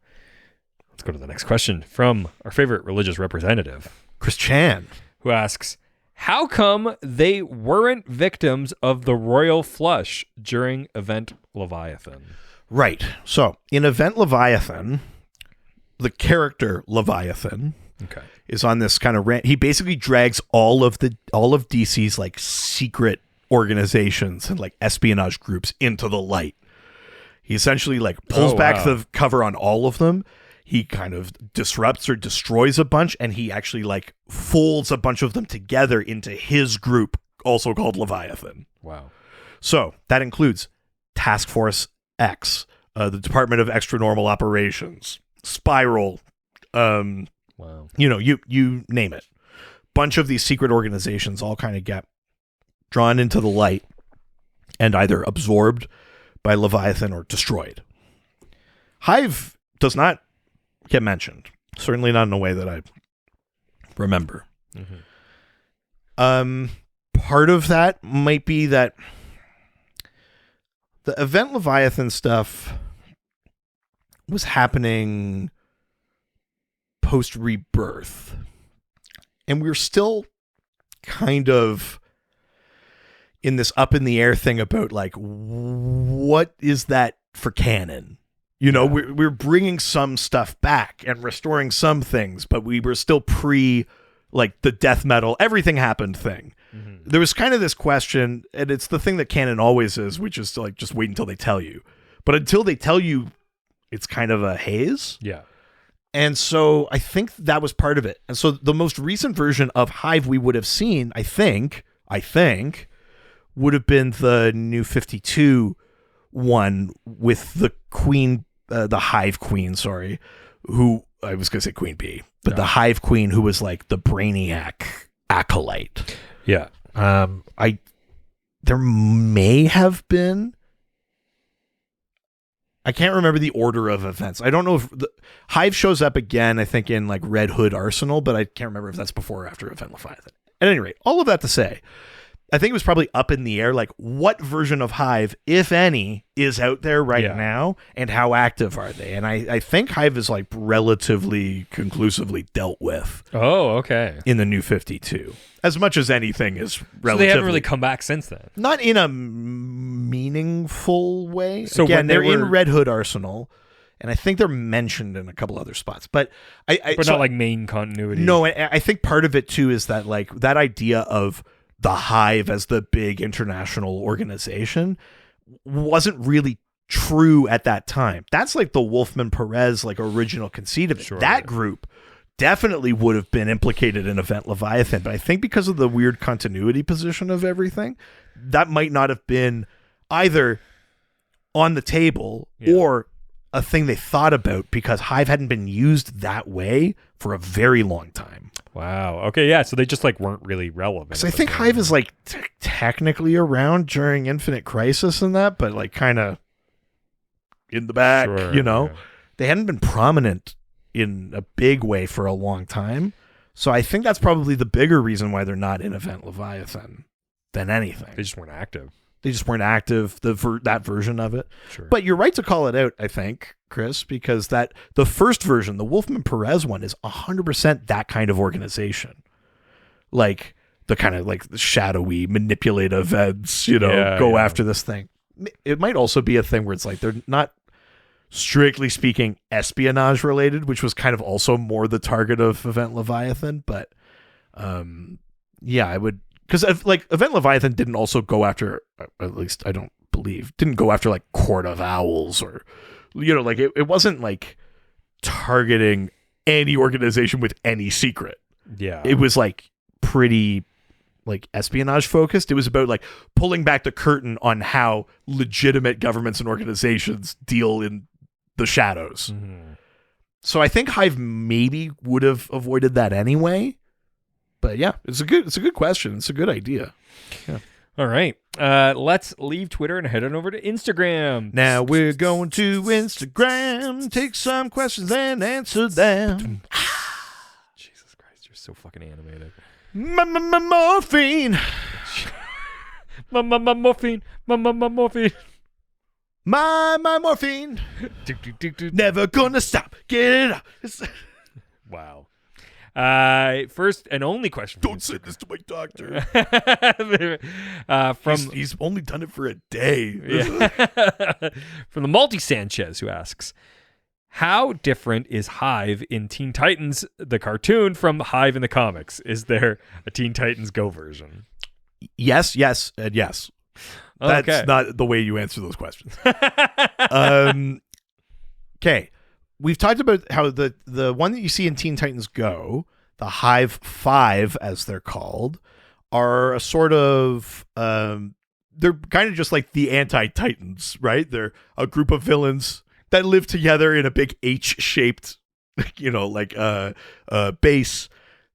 let's go to the next question from our favorite religious representative, Chris Chan, who asks, how come they weren't victims of the royal flush during Event Leviathan? Right. So in Event Leviathan, the Leviathan is on this kind of rant. He basically drags all of DC's like secret organizations and like espionage groups into the light. He essentially like pulls back the cover on all of them. He kind of disrupts or destroys a bunch, and he actually like folds a bunch of them together into his group, also called Leviathan. Wow. So that includes Task Force X, the Department of Extranormal Operations, Spiral, you name it. Bunch of these secret organizations all kind of get drawn into the light and either absorbed by Leviathan or destroyed. Hive does not get mentioned, certainly not in a way that I remember. Part of that might be that the Event Leviathan stuff was happening post Rebirth, and we're still kind of in this up in the air thing about like, what is that for canon? You know, we're bringing some stuff back and restoring some things, but we were still pre like the death metal, everything happened thing. There was kind of this question, and it's the thing that canon always is, which is to like just wait until they tell you. But until they tell you, it's kind of a haze. Yeah. And so I think that was part of it. And so the most recent version of Hive we would have seen, I think, would have been the New 52 one with the Queen, the Hive Queen, who, I was going to say Queen Bee, but the Hive Queen who was like the Brainiac acolyte. Yeah. There may have been, I can't remember the order of events. I don't know if the Hive shows up again, I think in like Red Hood Arsenal, but I can't remember if that's before or after Event Leviathan. At any rate, all of that to say, I think it was probably up in the air, like what version of Hive, if any, is out there right now, and how active are they? And I think Hive is like relatively conclusively dealt with. Oh, okay. In the New 52, as much as anything is relatively. So they haven't really come back since then. Not in a meaningful way. So again, they're in Red Hood Arsenal, and I think they're mentioned in a couple other spots, but not like main continuity. No, I think part of it too is that like that idea of the Hive as the big international organization wasn't really true at that time. That's like the Wolfman Perez like original conceit of it. Sure. That group definitely would have been implicated in Event Leviathan, but I think because of the weird continuity position of everything, that might not have been either on the table or a thing they thought about, because Hive hadn't been used that way for a very long time. Wow. Okay, yeah, so they just like weren't really relevant. So I think Hive is like technically around during Infinite Crisis and that, but like kind of in the back, Sure, you know? yeah. They hadn't been prominent in a big way for a long time. So I think that's probably the bigger reason why they're not in Event Leviathan than anything. They just weren't active. They just weren't active, that version of it. Sure. But you're right to call it out, I think, Chris, because the first version, the Wolfman Perez one, is 100% that kind of organization. Like the kind of like the shadowy, manipulative ends, go after this thing. It might also be a thing where it's like they're not strictly speaking espionage related, which was kind of also more the target of Event Leviathan. But I would. Because like Event Leviathan didn't also go after, at least I don't believe, didn't go after like Court of Owls or, like it wasn't like targeting any organization with any secret. Yeah. It was like pretty like espionage focused. It was about like pulling back the curtain on how legitimate governments and organizations deal in the shadows. Mm-hmm. So I think Hive maybe would have avoided that anyway. But yeah, it's a good question. It's a good idea. Yeah. All right. Let's leave Twitter and head on over to Instagram. Now we're going to Instagram, take some questions and answer them. Jesus Christ, you're so fucking animated. Morphine. Morphine. Morphine. My morphine. Never gonna stop. Get it up. Wow. First and only question. Don't send this to my doctor. He's only done it for a day. Yeah. From the Multi Sanchez, who asks, how different is Hive in Teen Titans, the cartoon, from Hive in the comics? Is there a Teen Titans Go version? Yes, and yes. That's not the way you answer those questions. Okay. We've talked about how the one that you see in Teen Titans Go, the H.I.V.E, as they're called, are a sort of they're kind of just like the anti-Titans, right? They're a group of villains that live together in a big H-shaped, base.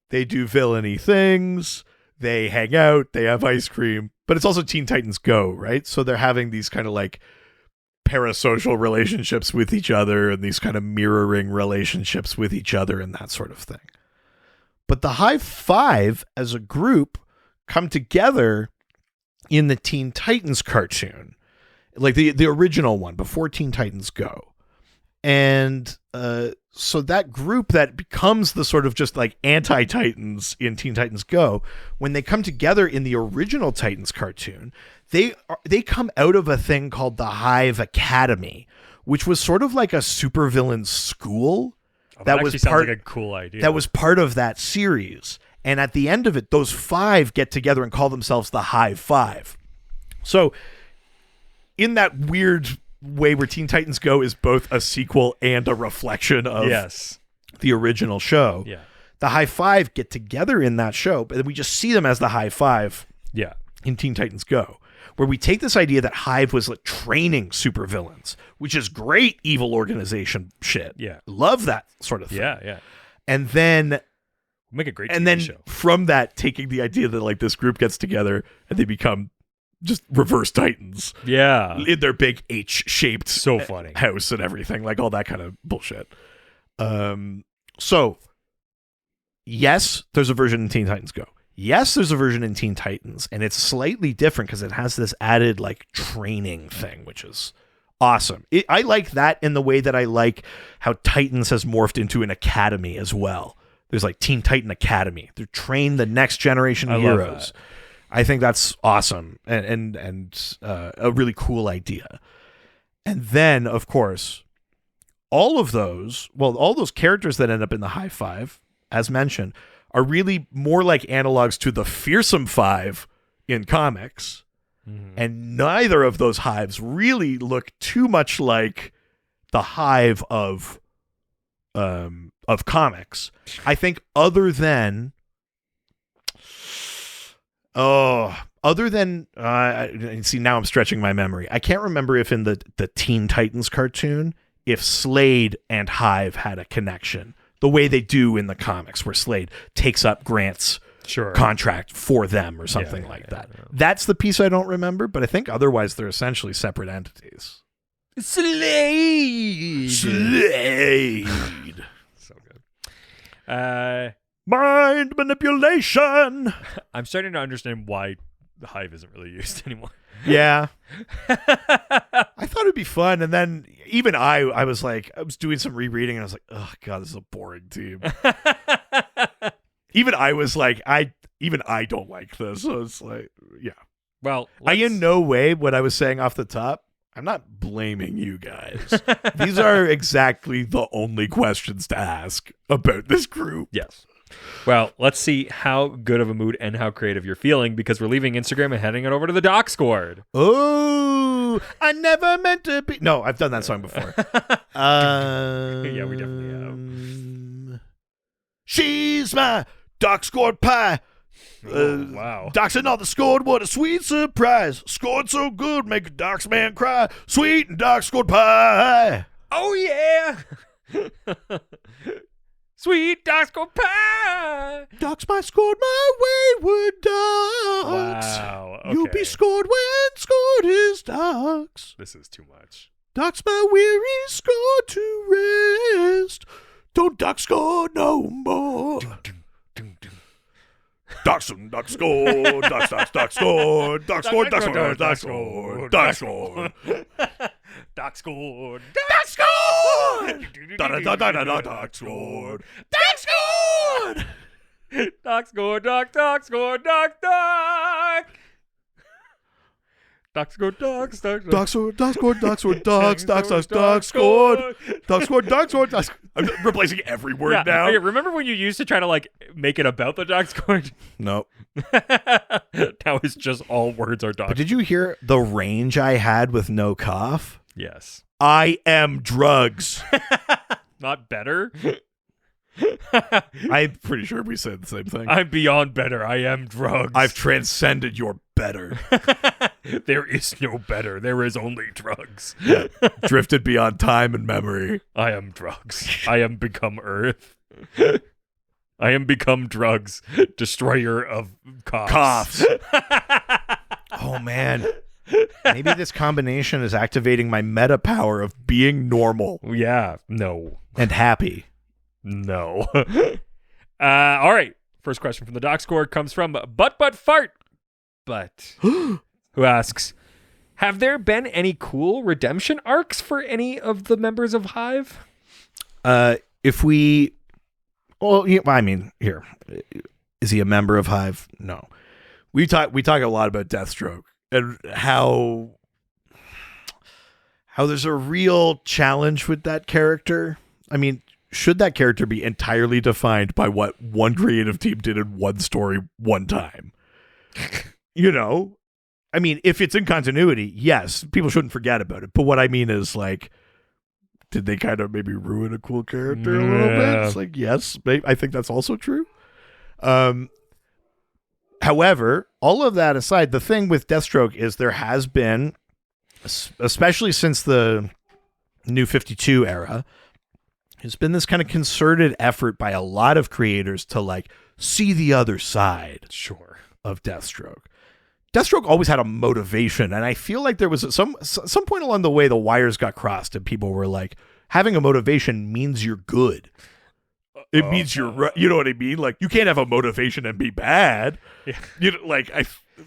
They do villainy things. They hang out. They have ice cream. But it's also Teen Titans Go, right? So they're having these kind of like parasocial relationships with each other and these kind of mirroring relationships with each other and that sort of thing. But the H.I.V.E as a group come together in the Teen Titans cartoon, like the original one before Teen Titans Go. And so that group that becomes the sort of just like anti-Titans in Teen Titans Go, when they come together in the original Titans cartoon, they come out of a thing called the Hive Academy, which was sort of like a supervillain school. That was sounds like a cool idea. That was part of that series. And at the end of it, those five get together and call themselves the H.I.V.E. So in that weird way where Teen Titans Go is both a sequel and a reflection of the original show, the H.I.V.E get together in that show, but we just see them as the H.I.V.E in Teen Titans Go, where we take this idea that Hive was like training supervillains, which is great evil organization shit. Yeah. Love that sort of thing. Yeah. And then make a great and TV then show. From that, taking the idea that like this group gets together and they become just reverse Titans. Yeah. In their big H-shaped so funny house and everything, like all that kind of bullshit. So yes, there's a version in Teen Titans Go. Yes, there's a version in Teen Titans, and it's slightly different because it has this added like training thing, which is awesome. I like that in the way that I like how Titans has morphed into an academy as well. There's like Teen Titan Academy. They train the next generation of heroes. I think that's awesome and a really cool idea. And then, of course, all those characters that end up in the H.I.V.E, as mentioned, are really more like analogs to the Fearsome Five in comics. Mm-hmm. And neither of those hives really look too much like the Hive of comics. I think other than see, now I'm stretching my memory. I can't remember if in the Teen Titans cartoon, if Slade and Hive had a connection the way they do in the comics, where Slade takes up Grant's contract for them or something like that. Yeah. That's the piece I don't remember, but I think otherwise they're essentially separate entities. Slade. So good. Mind manipulation. I'm starting to understand why the Hive isn't really used anymore. Yeah. I thought it'd be fun, and then even I was like, I was doing some rereading, and I was like, oh god, this is a boring team. Even I was like, I don't like this. So it's like, yeah. Well, I in no way, what I was saying off the top, I'm not blaming you guys. These are exactly the only questions to ask about this group. Yes. Well, let's see how good of a mood and how creative you're feeling, because we're leaving Instagram and heading it over to the Doc Squad. Oh, I never meant to be. No, I've done that song before. Yeah, we definitely have. She's my Doc Squad pie. Wow. Doc's another scored. What a sweet surprise. Scored so good, make a Doc's man cry. Sweet and Doc Squad pie. Oh, yeah. Sweet Doc Squad pie. Doc's my scored, my wayward Docs. Wow. Okay. You'll be scored when scored is Doc's. This is too much. Doc's my weary scored to rest. Don't Doc score no more. Doc score, Doc score, Doc score, Doc score, Doc score, Doc score, Doc score, Doc score, Doc score, Doc score, Doc score, Doc score, Doc score, Doc score, Doc. Doc scored, Docs, Doc scored, Doc scored, Doc scored, Docs, Doc scored, Doc scored, Doc scored, Doc scored, Doc scored. I'm replacing every word now. Okay, remember when you used to try to like make it about the Doc scored? No. Now it's just all words are Doc. But did you hear the range I had with no cough? Yes. I am drugs. Not better. I'm pretty sure we said the same thing. I'm beyond better. I am drugs. I've transcended your better. There is no better. There is only drugs. Drifted beyond time and memory. I am drugs. I am become earth. I am become drugs. Destroyer of coughs. Oh, man. Maybe this combination is activating my meta power of being normal. Yeah. No. And happy. No. All right. First question from the Doc Score comes from But Fart. But who asks, have there been any cool redemption arcs for any of the members of Hive? If we, well, I mean, here, is he a member of Hive? No. We talk a lot about Deathstroke and how there's a real challenge with that character. I mean, should that character be entirely defined by what one creative team did in one story one time? You know, I mean, if it's in continuity, yes, people shouldn't forget about it. But what I mean is, like, did they kind of maybe ruin a cool character a little bit? It's like, yes, I think that's also true. However, all of that aside, the thing with Deathstroke is there has been, especially since the New 52 era, there's been this kind of concerted effort by a lot of creators to like see the other side of Deathstroke. Deathstroke always had a motivation, and I feel like there was some point along the way the wires got crossed and people were like, having a motivation means you're good. It means you're right. You know what I mean? Like, you can't have a motivation and be bad. Yeah. You know, like,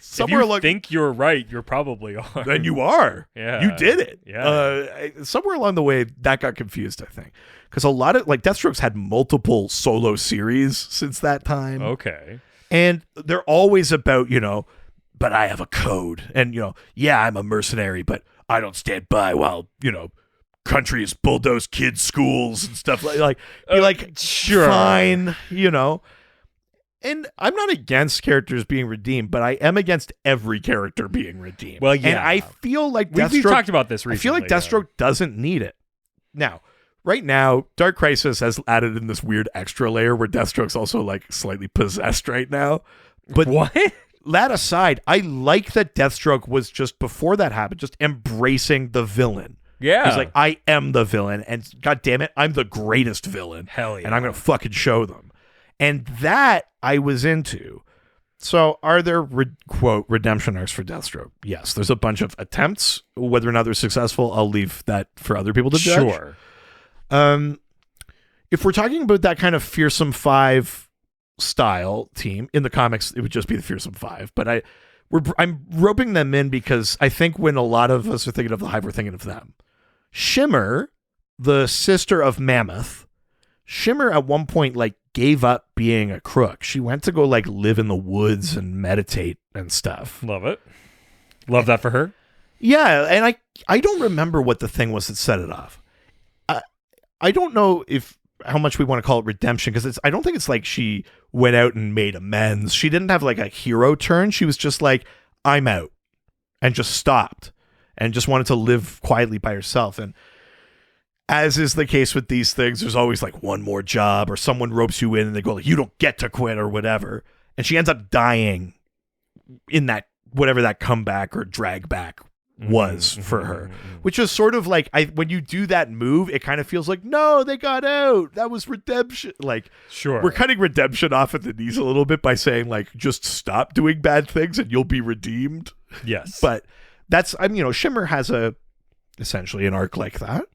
somewhere if you think you're right, you're probably are. Then you are. Yeah. You did it. Yeah. Somewhere along the way, that got confused, I think. Because a lot of, like, Deathstroke's had multiple solo series since that time. Okay. And they're always about, you know, but I have a code. And, you know, yeah, I'm a mercenary, but I don't stand by while, you know, countries bulldoze kids' schools and stuff like sure, fine, you know. And I'm not against characters being redeemed, but I am against every character being redeemed. Well, yeah. And I feel like we've talked about this recently. I feel like Deathstroke doesn't need it. Now, right now, Dark Crisis has added in this weird extra layer where Deathstroke's also like slightly possessed right now. But what? That aside, I like that Deathstroke was just before that happened, just embracing the villain. Yeah. He's like, I am the villain, and god damn it, I'm the greatest villain. Hell yeah. And I'm going to fucking show them. And that I was into. So are there, quote, redemption arcs for Deathstroke? Yes. There's a bunch of attempts. Whether or not they're successful, I'll leave that for other people to judge. Sure. If we're talking about that kind of Fearsome Five style team, in the comics, it would just be the Fearsome Five. But I'm roping them in because I think when a lot of us are thinking of the Hive, we're thinking of them. Shimmer, the sister of Mammoth, Shimmer at one point like gave up being a crook. She went to go like live in the woods and meditate and stuff. Love it. Love that for her. Yeah, and I don't remember what the thing was that set it off. I don't know how much we want to call it redemption, because I don't think it's like she went out and made amends. She didn't have like a hero turn. She was just like, I'm out, and just stopped and just wanted to live quietly by herself. And as is the case with these things, there's always like one more job, or someone ropes you in and they go like, you don't get to quit or whatever. And she ends which in that, whatever that comeback or drag back was for her, which is sort of like, when you do that move, it kind of feels like, no, they got out. That was redemption. Like, sure, we're cutting redemption off at the knees a little bit by saying like, just stop doing bad things and you'll be redeemed. Yes. But Shimmer has essentially an arc like that.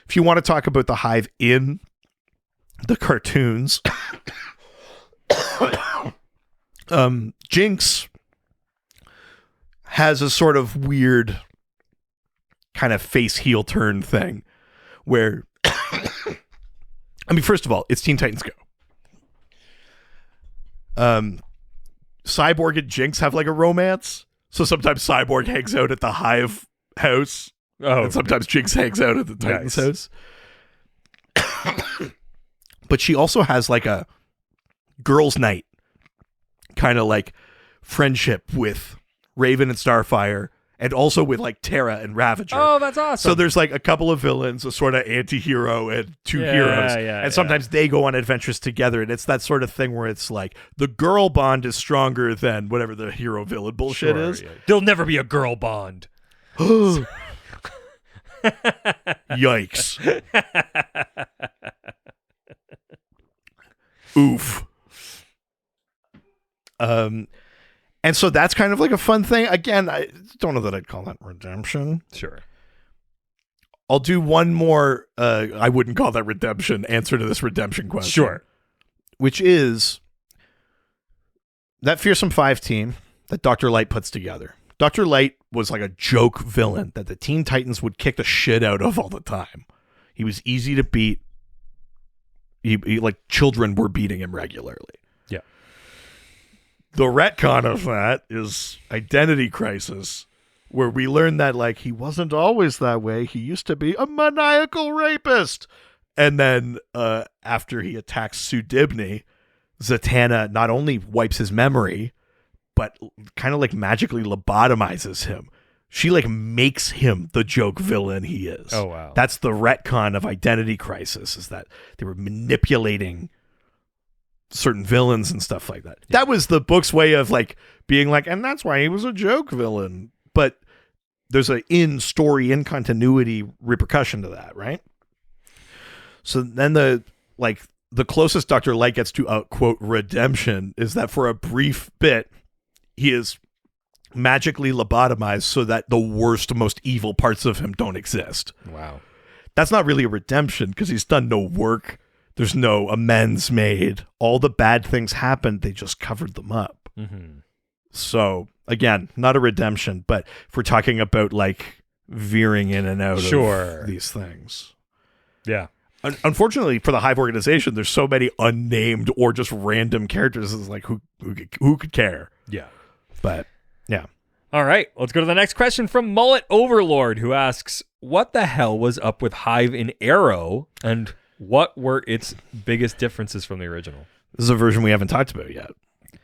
If you want to talk about the Hive in the cartoons, Jinx has a sort of weird kind of face heel turn thing where, I mean, first of all, it's Teen Titans Go. Cyborg and Jinx have like a romance. So sometimes Cyborg hangs out at the Hive house. And sometimes Jinx hangs out at the Titans house. But she also has like a girls' night kind of like friendship with Raven and Starfire, and also with like Terra and Ravager. Oh, that's awesome. So there's like a couple of villains, a sort of anti-hero and two heroes. And sometimes they go on adventures together, and it's that sort of thing where it's like the girl bond is stronger than whatever the hero villain bullshit is. Yeah. There'll never be a girl bond. Yikes. Oof. And so that's kind of like a fun thing. Again, I don't know that I'd call that redemption. Sure. I'll do one more, I wouldn't call that redemption, answer to this redemption question. Sure. Which is that Fearsome Five team that Dr. Light puts together. Dr. Light was like a joke villain that the Teen Titans would kick the shit out of all the time. He was easy to beat. He like children were beating him regularly. Yeah. The retcon of that is Identity Crisis, where we learn that like he wasn't always that way. He used to be a maniacal rapist. And then after he attacks Sudibni, Zatanna not only wipes his memory, but kind of like magically lobotomizes him. She like makes him the joke villain he is. Oh, wow. That's the retcon of Identity Crisis, is that they were manipulating certain villains and stuff like that. Yeah. That was the book's way of like being like, and that's why he was a joke villain. But there's a in-story, in-continuity repercussion to that, right? So then the closest Dr. Light gets to a, quote, redemption is that for a brief bit, he is magically lobotomized so that the worst, most evil parts of him don't exist. Wow. That's not really a redemption because he's done no work There's no amends made. All the bad things happened. They just covered them up. Mm-hmm. So again, not a redemption, but if we're talking about like veering in and out of these things. Yeah. Unfortunately for the Hive organization, there's so many unnamed or just random characters. It's like, who could care? Yeah. But yeah. All right, let's go to the next question from Mullet Overlord, who asks, what the hell was up with Hive in Arrow, and what were its biggest differences from the original? This is a version we haven't talked about yet.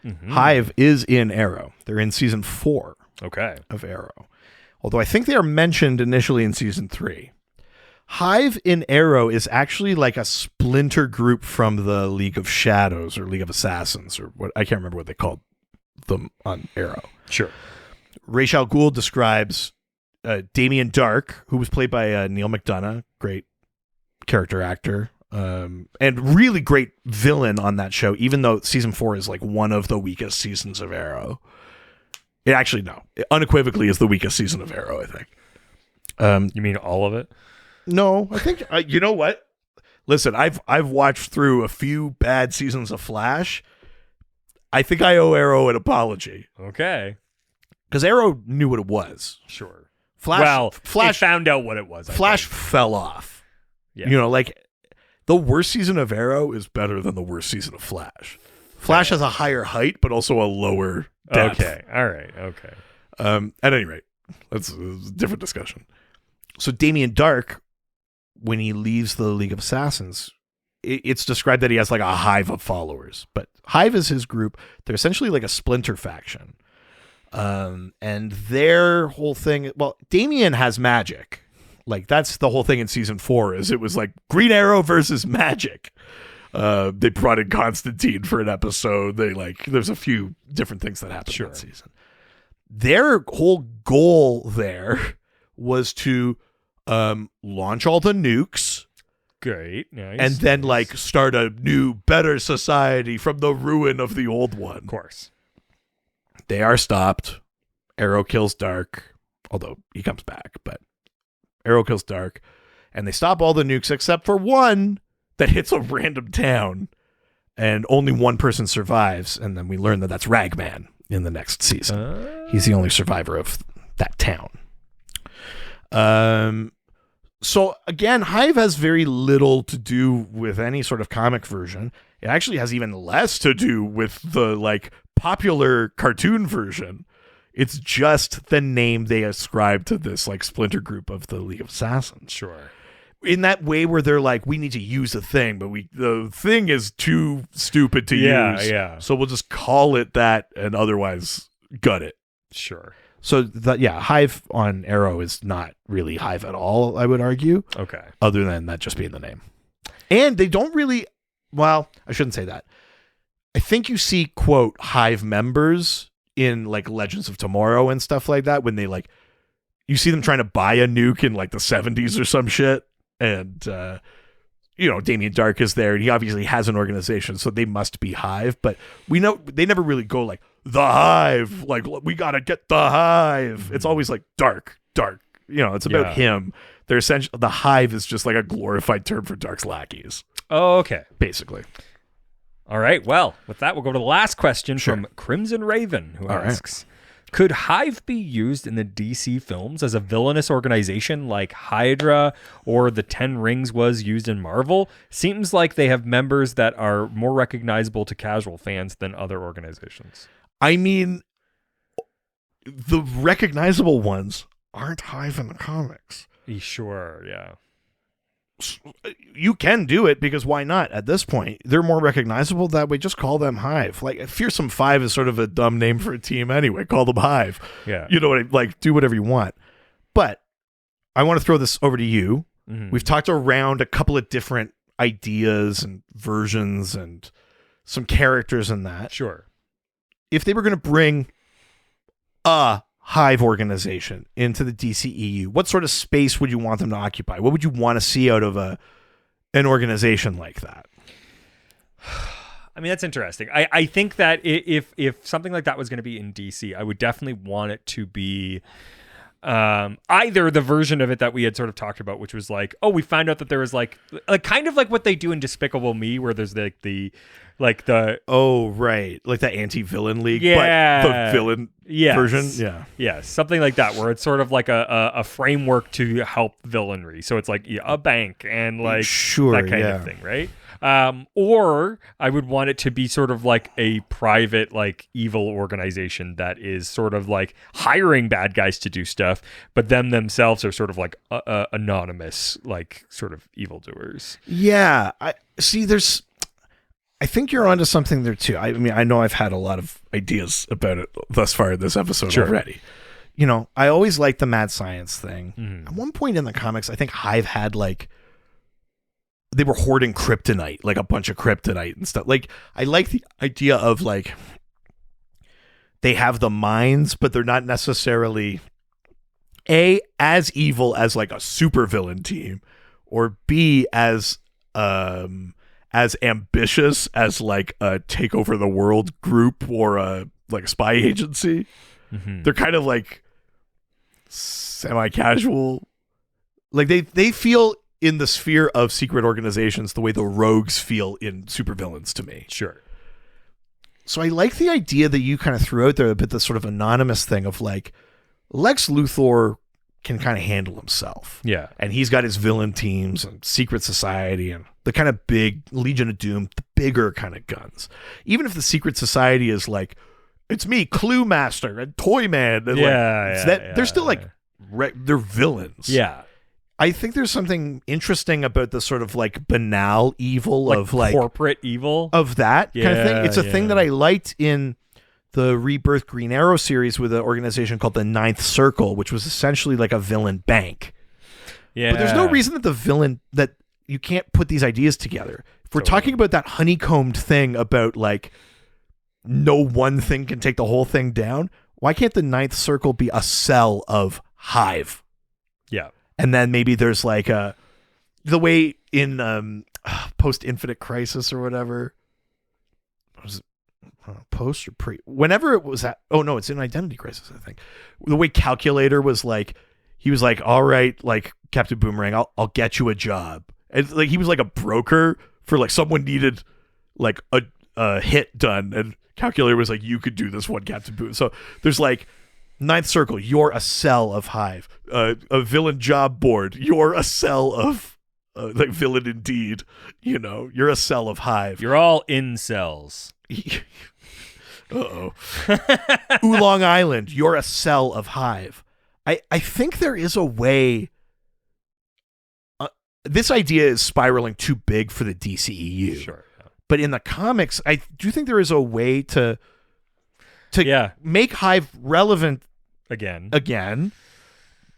Mm-hmm. Hive is in Arrow. They're in season 4 of Arrow. Although I think they are mentioned initially in season 3. Hive in Arrow is actually like a splinter group from the League of Shadows or League of Assassins, or what, I can't remember what they called them on Arrow. Sure. Ra's al Ghul describes Damien Dark, who was played by Neil McDonough, great character actor, and really great villain on that show, even though season 4 is like one of the weakest seasons of Arrow. It unequivocally is the weakest season of Arrow, I think. You mean all of it? No, I think, you know what? Listen, I've watched through a few bad seasons of Flash. I think I owe Arrow an apology. Okay. Because Arrow knew what it was. Sure. Flash found out what it was. Flash fell off. Yeah. You know, like the worst season of Arrow is better than the worst season of Flash. Flash has a higher height, but also a lower depth. Okay. All right. Okay. At any rate, that's a different discussion. So Damien Dark, when he leaves the League of Assassins, it's described that he has like a hive of followers. But Hive is his group. They're essentially like a splinter faction. And their whole thing, well, Damien has magic. Like that's the whole thing in season 4 is it was like Green Arrow versus magic. They brought in Constantine for an episode. There's a few different things that happened that season. Their whole goal there was to launch all the nukes. Great. Nice. And then like start a new, better society from the ruin of the old one. Of course. They are stopped. Arrow kills Dark, although he comes back, but Arrow kills Dark. And they stop all the nukes except for one that hits a random town. And only one person survives. And then we learn that that's Ragman in the next season. He's the only survivor of that town. So again, Hive has very little to do with any sort of comic version. It actually has even less to do with the like popular cartoon version. It's just the name they ascribe to this like splinter group of the League of Assassins. Sure. In that way where they're like, we need to use a thing, but the thing is too stupid to use. Yeah. So we'll just call it that and otherwise gut it. Sure. So Hive on Arrow is not really Hive at all, I would argue. Okay. Other than that just being the name. And they don't really, well, I shouldn't say that. I think you see, quote, Hive members in like Legends of Tomorrow and stuff like that when they like, you see them trying to buy a nuke in like the 70s or some shit. And, Damien Dark is there and he obviously has an organization, so they must be Hive. But we know they never really go like, the Hive, like, we got to get the Hive. Mm-hmm. It's always like dark. It's about him. They're essentially, the Hive is just like a glorified term for Dark's lackeys. Oh, okay. Basically. All right. Well, with that, we'll go to the last question from Crimson Raven, who asks, could Hive be used in the DC films as a villainous organization like Hydra or the Ten Rings was used in Marvel? Seems like they have members that are more recognizable to casual fans than other organizations. I mean, the recognizable ones aren't Hive in the comics. Sure, yeah. You can do it because why not? At this point, they're more recognizable that way. Just call them Hive. Like Fearsome 5 is sort of a dumb name for a team anyway. Call them Hive. Yeah. You know what I like? Do whatever you want. But I want to throw this over to you. Mm-hmm. We've talked around a couple of different ideas and versions and some characters in that. Sure. If they were going to bring a Hive organization into the DCEU, what sort of space would you want them to occupy? What would you want to see out of an organization like that? I mean, that's interesting. I think that if something like that was going to be in DC, I would definitely want it to be either the version of it that we had sort of talked about, which was like, oh, we found out that there was like kind of like what they do in Despicable Me, where there's the oh right, like the anti-villain league, yeah, but the villain version, yeah, something like that, where it's sort of like a framework to help villainry. So it's like a bank and like that kind of thing, right? Or I would want it to be sort of like a private, like evil organization that is sort of like hiring bad guys to do stuff, but them themselves are sort of like anonymous, like sort of evildoers. Yeah, I think you're onto something there too. I mean, I know I've had a lot of ideas about it thus far in this episode already. You know, I always liked the mad science thing. At one point in the comics, I think Hive had like, they were hoarding kryptonite, like a bunch of kryptonite and stuff. Like, I like the idea of like, they have the minds, but they're not necessarily as evil as like a supervillain team, or B as ambitious as like a take over the world group or a like spy agency. They're kind of like semi-casual. Like they feel in the sphere of secret organizations the way the rogues feel in supervillains to me. Sure. So I like the idea that you kind of threw out there a bit, the sort of anonymous thing of like Lex Luthor can kind of handle himself. Yeah. And he's got his villain teams and secret society and the kind of big Legion of Doom, the bigger kind of guns. Even if the secret society is like, it's me, Clue Master and Toy Man. And they're still like, they're villains. Yeah. I think there's something interesting about the sort of like banal evil, like of like corporate evil of that kind of thing. It's a thing that I liked in the Rebirth Green Arrow series with an organization called the Ninth Circle, which was essentially like a villain bank. Yeah. But there's no reason that the villain, that you can't put these ideas together. If we're talking about that honeycombed thing about like no one thing can take the whole thing down, why can't the Ninth Circle be a cell of Hive? Yeah. And then maybe there's like the way in Post Infinite Crisis or whatever, was it post or pre? Whenever it was at, oh no, it's in Identity Crisis, I think. The way Calculator was like, he was like, all right, like Captain Boomerang, I'll get you a job. And like he was like a broker for like someone needed like a hit done, and Calculator was like, you could do this one, Captain Boomerang. So there's like Ninth Circle, you're a cell of Hive. A villain job board, you're a cell of like villain indeed. You know, you're a cell of Hive. You're all incels. Uh-oh. Oolong Island, you're a cell of Hive. I think there is a way. This idea is spiraling too big for the DCEU. Sure. But in the comics, I do think there is a way to make Hive relevant again,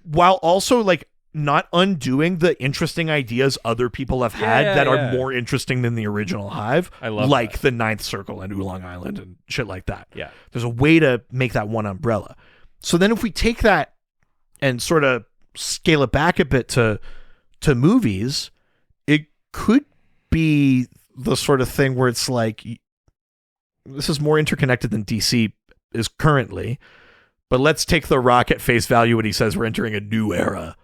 while also like not undoing the interesting ideas other people have had that are more interesting than the original Hive. I love like that. the Ninth Circle and Oolong Island and shit like that. Yeah. There's a way to make that one umbrella. So then if we take that and sort of scale it back a bit to movies, it could be the sort of thing where it's like, this is more interconnected than DC is currently, but let's take The Rock at face value when he says we're entering a new era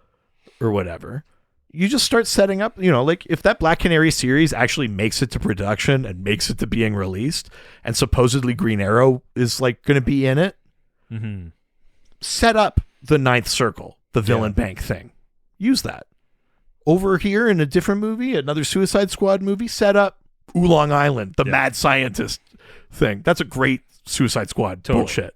or whatever. You just start setting up, you know, like if that Black Canary series actually makes it to production and makes it to being released, and supposedly Green Arrow is like going to be in it, set up the Ninth Circle, the villain bank thing. Use that. Over here in a different movie, another Suicide Squad movie, set up Oolong Island, the mad scientist thing. That's a great Suicide Squad bullshit.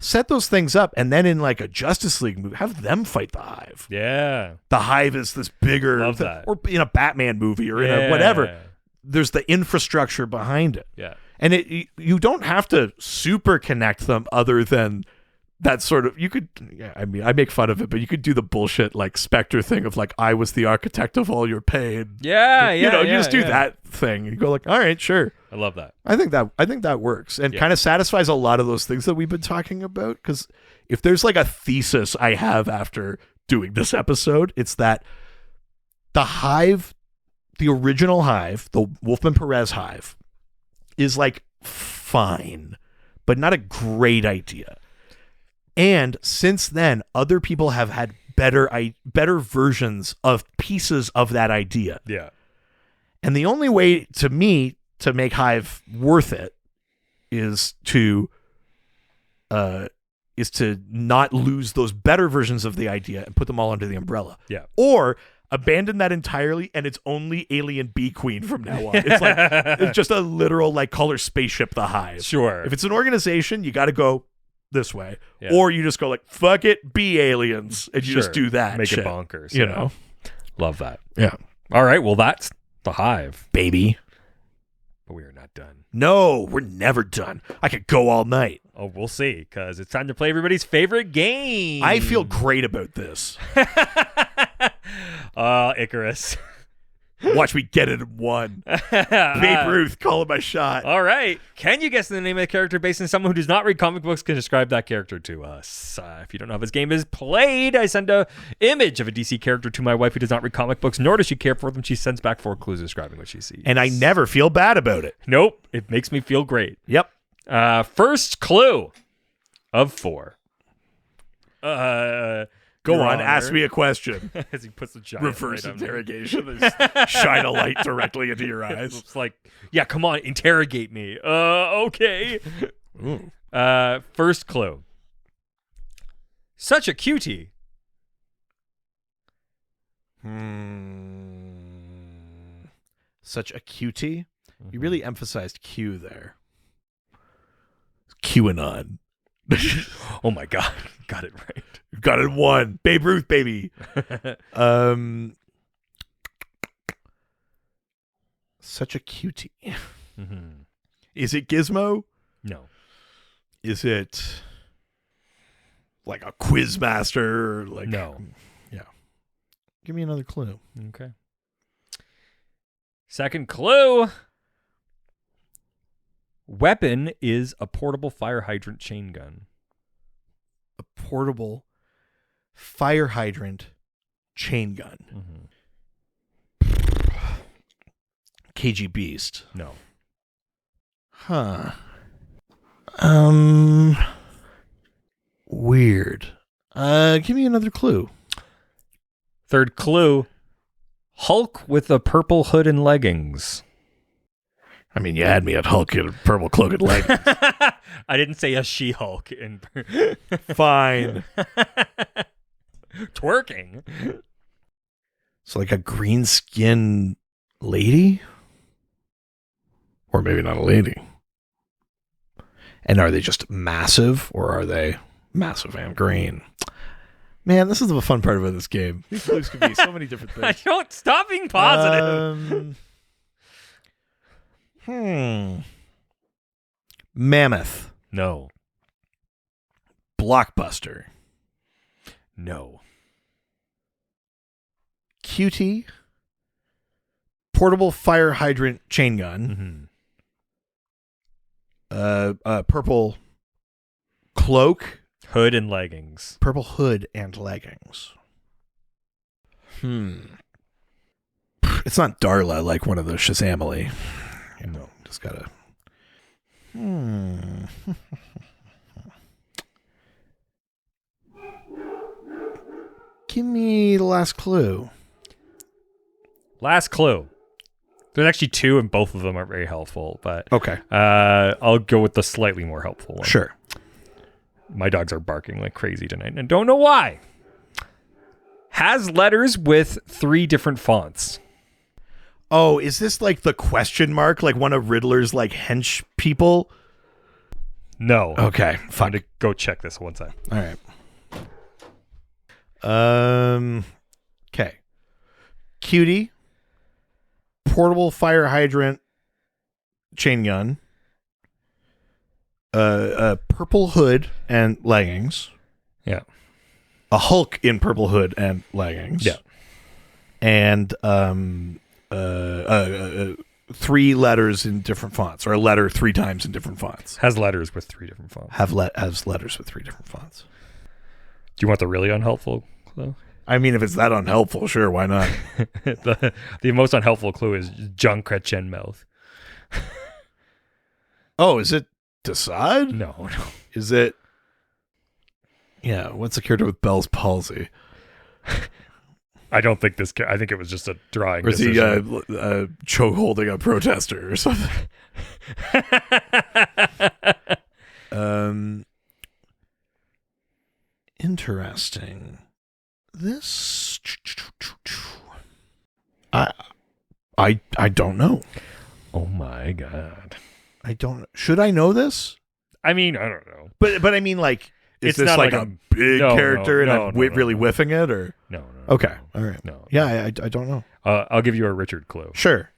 Set those things up, and then in like a Justice League movie, have them fight the Hive. Yeah. The Hive is this bigger, or in a Batman movie or in a whatever. There's the infrastructure behind it. Yeah. And you don't have to super connect them other than that sort of, you could, I mean, I make fun of it, but you could do the bullshit like Spectre thing of like, I was the architect of all your pain. Yeah, you just do that thing and you go like, all right, sure. I love that. I think that works and kind of satisfies a lot of those things that we've been talking about. Because if there's like a thesis I have after doing this episode, it's that the Hive, the original Hive, the Wolfman Perez Hive, is like fine, but not a great idea. And since then, other people have had better versions of pieces of that idea. Yeah. And the only way to me to make Hive worth it is to not lose those better versions of the idea and put them all under the umbrella. Yeah. Or abandon that entirely and it's only Alien Bee Queen from now on. It's like it's just a literal like color spaceship the Hive. Sure. If it's an organization, you got to go this way. Yeah. Or you just go like, fuck it, be aliens. And you Sure. just do that. Make shit, it bonkers. You know? Love that. Yeah. All right. Well, that's the Hive. Baby. But we are not done. No, we're never done. I could go all night. Oh, we'll see, because it's time to play everybody's favorite game. I feel great about this. Icarus. Watch me get it in one. Babe Ruth, calling my shot. All right. Can you guess the name of the character based on someone who does not read comic books can describe that character to us? If you don't know how this game is played, I send a image of a DC character to my wife who does not read comic books, nor does she care for them. She sends back 4 clues describing what she sees. And I never feel bad about it. Nope. It makes me feel great. Yep. First clue of 4. Go Your on, Honor. ask me a question. As he puts the giant Reverse light on me. interrogation. Shine a light directly into your eyes. It's like, yeah, come on, interrogate me. Okay. Ooh. First clue. Such a cutie. Such a cutie. You really emphasized Q there. QAnon. Oh my God. Got it right. Got it in one. Babe Ruth, baby. Such a cutie. Mm-hmm. Is it Gizmo? No. Is it like a quiz master? Like No. Yeah. Give me another clue. Okay. Second clue. Weapon is a portable fire hydrant chain gun. A portable fire hydrant chain gun. Mm-hmm. KG Beast. No. Huh. Weird. Give me another clue. Third clue. Hulk with a purple hood and leggings. I mean, you had me at Hulk in a purple cloak and leggings. I didn't say a She-Hulk. Fine. Twerking. So like a green skin lady? Or maybe not a lady. And are they just massive or are they massive and green? Man, this is the fun part about this game. These clues could be so many different I things. don't stop being positive. Mammoth. No. Blockbuster. No. Cutie. Portable fire hydrant chain gun. Mm-hmm. Purple cloak. Hood and leggings. Purple hood and leggings. It's not Darla like one of the Shazamily. You know, just gotta. Give me the last clue. Last clue. There's actually 2, and both of them are very helpful. But Okay. I'll go with the slightly more helpful one. Sure. My dogs are barking like crazy tonight, and I don't know why. Has letters with 3 different fonts. Oh, is this like the question mark? Like one of Riddler's like hench people? No. Okay. I'm Fine. going to go check this one time. All right. Okay. Cutie. Portable fire hydrant chain gun. A purple hood and leggings. Yeah. A Hulk in purple hood and leggings. Yeah. And 3 letters in different fonts, or a letter 3 times in different fonts. Has letters with 3 different fonts. Has letters with 3 different fonts. Do you want the really unhelpful clue? I mean, if it's that unhelpful, sure, why not? the most unhelpful clue is Junkretchen mouth. Oh, is it Desaad? No. Is it Yeah, what's a character with Bell's palsy? I don't think this. I think it was just a drawing. Or is he decision. choke holding a protester or something? Interesting. This I don't know. Oh my god. I don't. Should I know this? I mean, I don't know. But I mean, like, is It's this not like like a a- big no, character no, and no, I'm no, really no. whiffing it, or No. okay, all right, No. yeah, I don't know. I'll give you a Richard clue. Sure.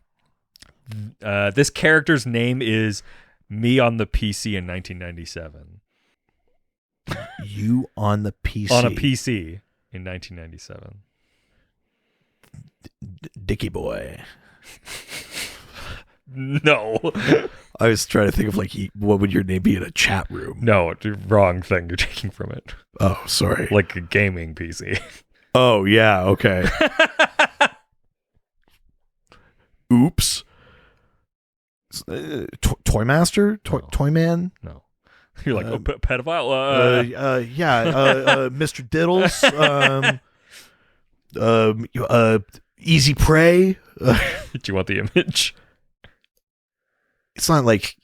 This character's name is me on the PC in 1997. You on the PC On a PC in 1997. Dicky boy. No. I was trying to think of like what would your name be in a chat room? No, wrong thing you're taking from it. Oh, sorry. Like a gaming PC. Oh yeah, okay. Oops. Toy Master? No. Toy Man? No. You're like, pedophile? Yeah, Mr. Diddles. Easy Prey. Do you want the image? It's not like,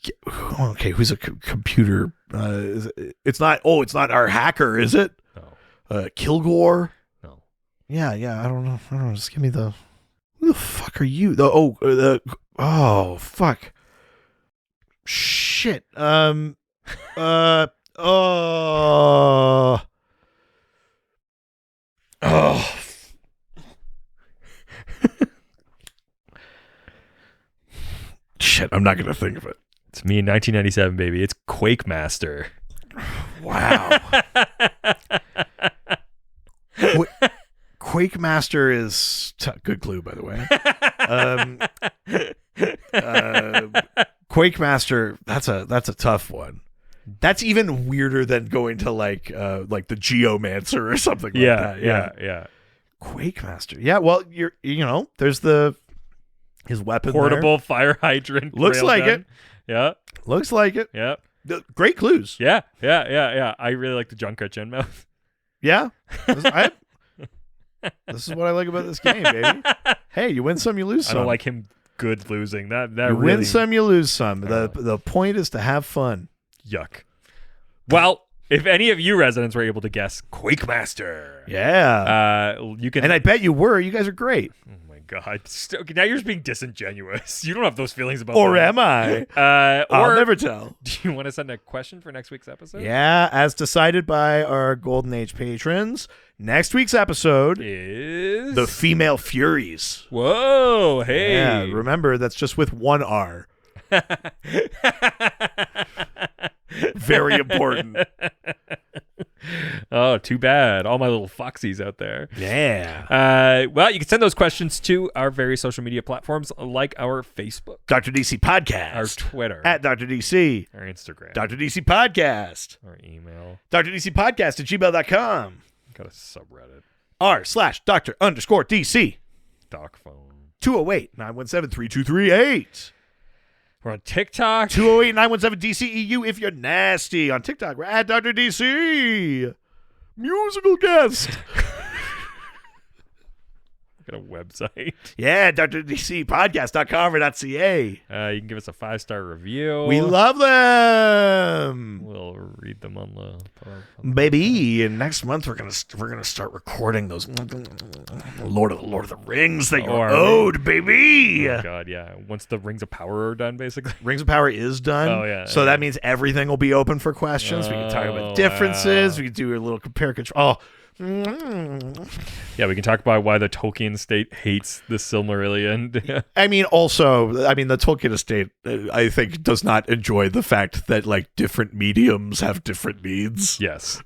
okay, who's a computer? It's not our hacker, is it? No. Kilgore? No. Yeah, I don't know. Just give me the, who the fuck are you? Oh, fuck. Shit. Oh. Shit, I'm not gonna think of it. It's me in 1997, baby. It's Quake Master. Wow. Quake Master is good clue, by the way. Quake Master, that's a tough one. That's even weirder than going to like the Geomancer or something like that. Yeah. Quake Master. Yeah, well, there's his weapon Portable fire hydrant. Looks like railgun. it. Yeah. Looks like it. Yeah. Great clues. Yeah. I really like the Junker chin mouth. Yeah. This is what I like about this game, baby. Hey, you win some, you lose I some. don't like him good losing. That you really win some, you lose some. The point is to have fun. yuck. Well, if any of you residents were able to guess Quake Master, you can. And I bet you were. You guys are great. Oh my god! Now you're just being disingenuous. You don't have those feelings about. Or me. am I? Or I'll never tell. Do you want to send a question for next week's episode? Yeah, as decided by our Golden Age patrons, next week's episode Is the Female Furies. Whoa! Hey. Yeah, remember that's just with one R. Very important. Oh, too bad. All my little foxies out there. Yeah. Well, you can send those questions to our various social media platforms like our Facebook, Dr. DC Podcast. our Twitter, At Dr. DC. our Instagram, Dr. DC Podcast. our email. Dr. DC Podcast at gmail.com. Got a subreddit. r/Dr_DC. Doc phone. 208-917-3238. We're on TikTok. 208-917-DCEU if you're nasty. On TikTok, we're at Dr. DC. Musical guest. Got a website. Yeah, drdcpodcast.com.ca. You can give us a 5-star review. We love them. We'll read them on the Baby, and next month we're gonna start recording those Lord of the Rings that you're owed, baby. Oh God, yeah. Once the Rings of Power are done, basically. Rings of Power is done. Oh, yeah. So that means everything will be open for questions. We can talk about differences. Wow. We can do a little compare control. Yeah, we can talk about why the Tolkien estate hates the Silmarillion. I mean, also, the Tolkien estate, I think, does not enjoy the fact that like different mediums have different needs. Yes.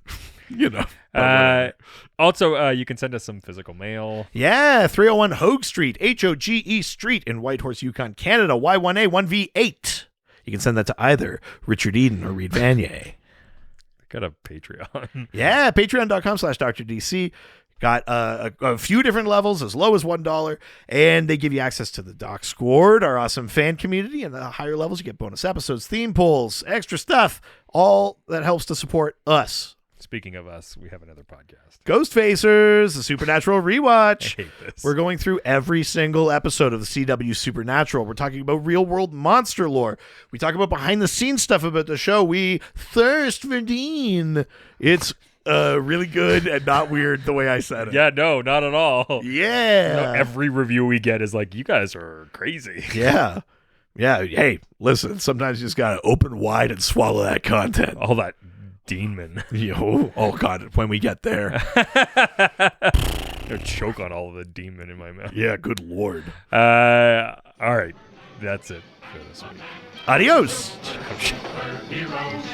Also, you can send us some physical mail. Yeah, 301 Hogue Street, Hoge Street in Whitehorse, Yukon, Canada, Y1A 1V8. You can send that to either Richard Eden or Reed Vanier. Got a Patreon. Yeah, patreon.com/DrDC. Got a few different levels as low as $1, and they give you access to the Doc Squad, our awesome fan community, and the higher levels you get bonus episodes, theme pools, extra stuff, all that helps to support us. Speaking of us, we have another podcast. Ghostfacers, the Supernatural Rewatch. I hate this. We're going through every single episode of the CW Supernatural. We're talking about real-world monster lore. We talk about behind-the-scenes stuff about the show. We thirst for Dean. It's really good and not weird the way I said it. Yeah, no, not at all. Yeah. No, every review we get is like, you guys are crazy. Yeah. Yeah. Hey, listen, sometimes you just got to open wide and swallow that content. All that demon. Oh, God, when we get there. I choke on all of the demon in my mouth. Yeah, good Lord. All right. That's it for this week. Adios. Heroes,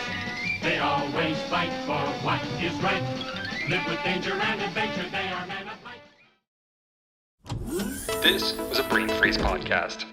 they always fight for what is right. Live with danger and adventure, they are men of might. This was a Brain Freeze podcast.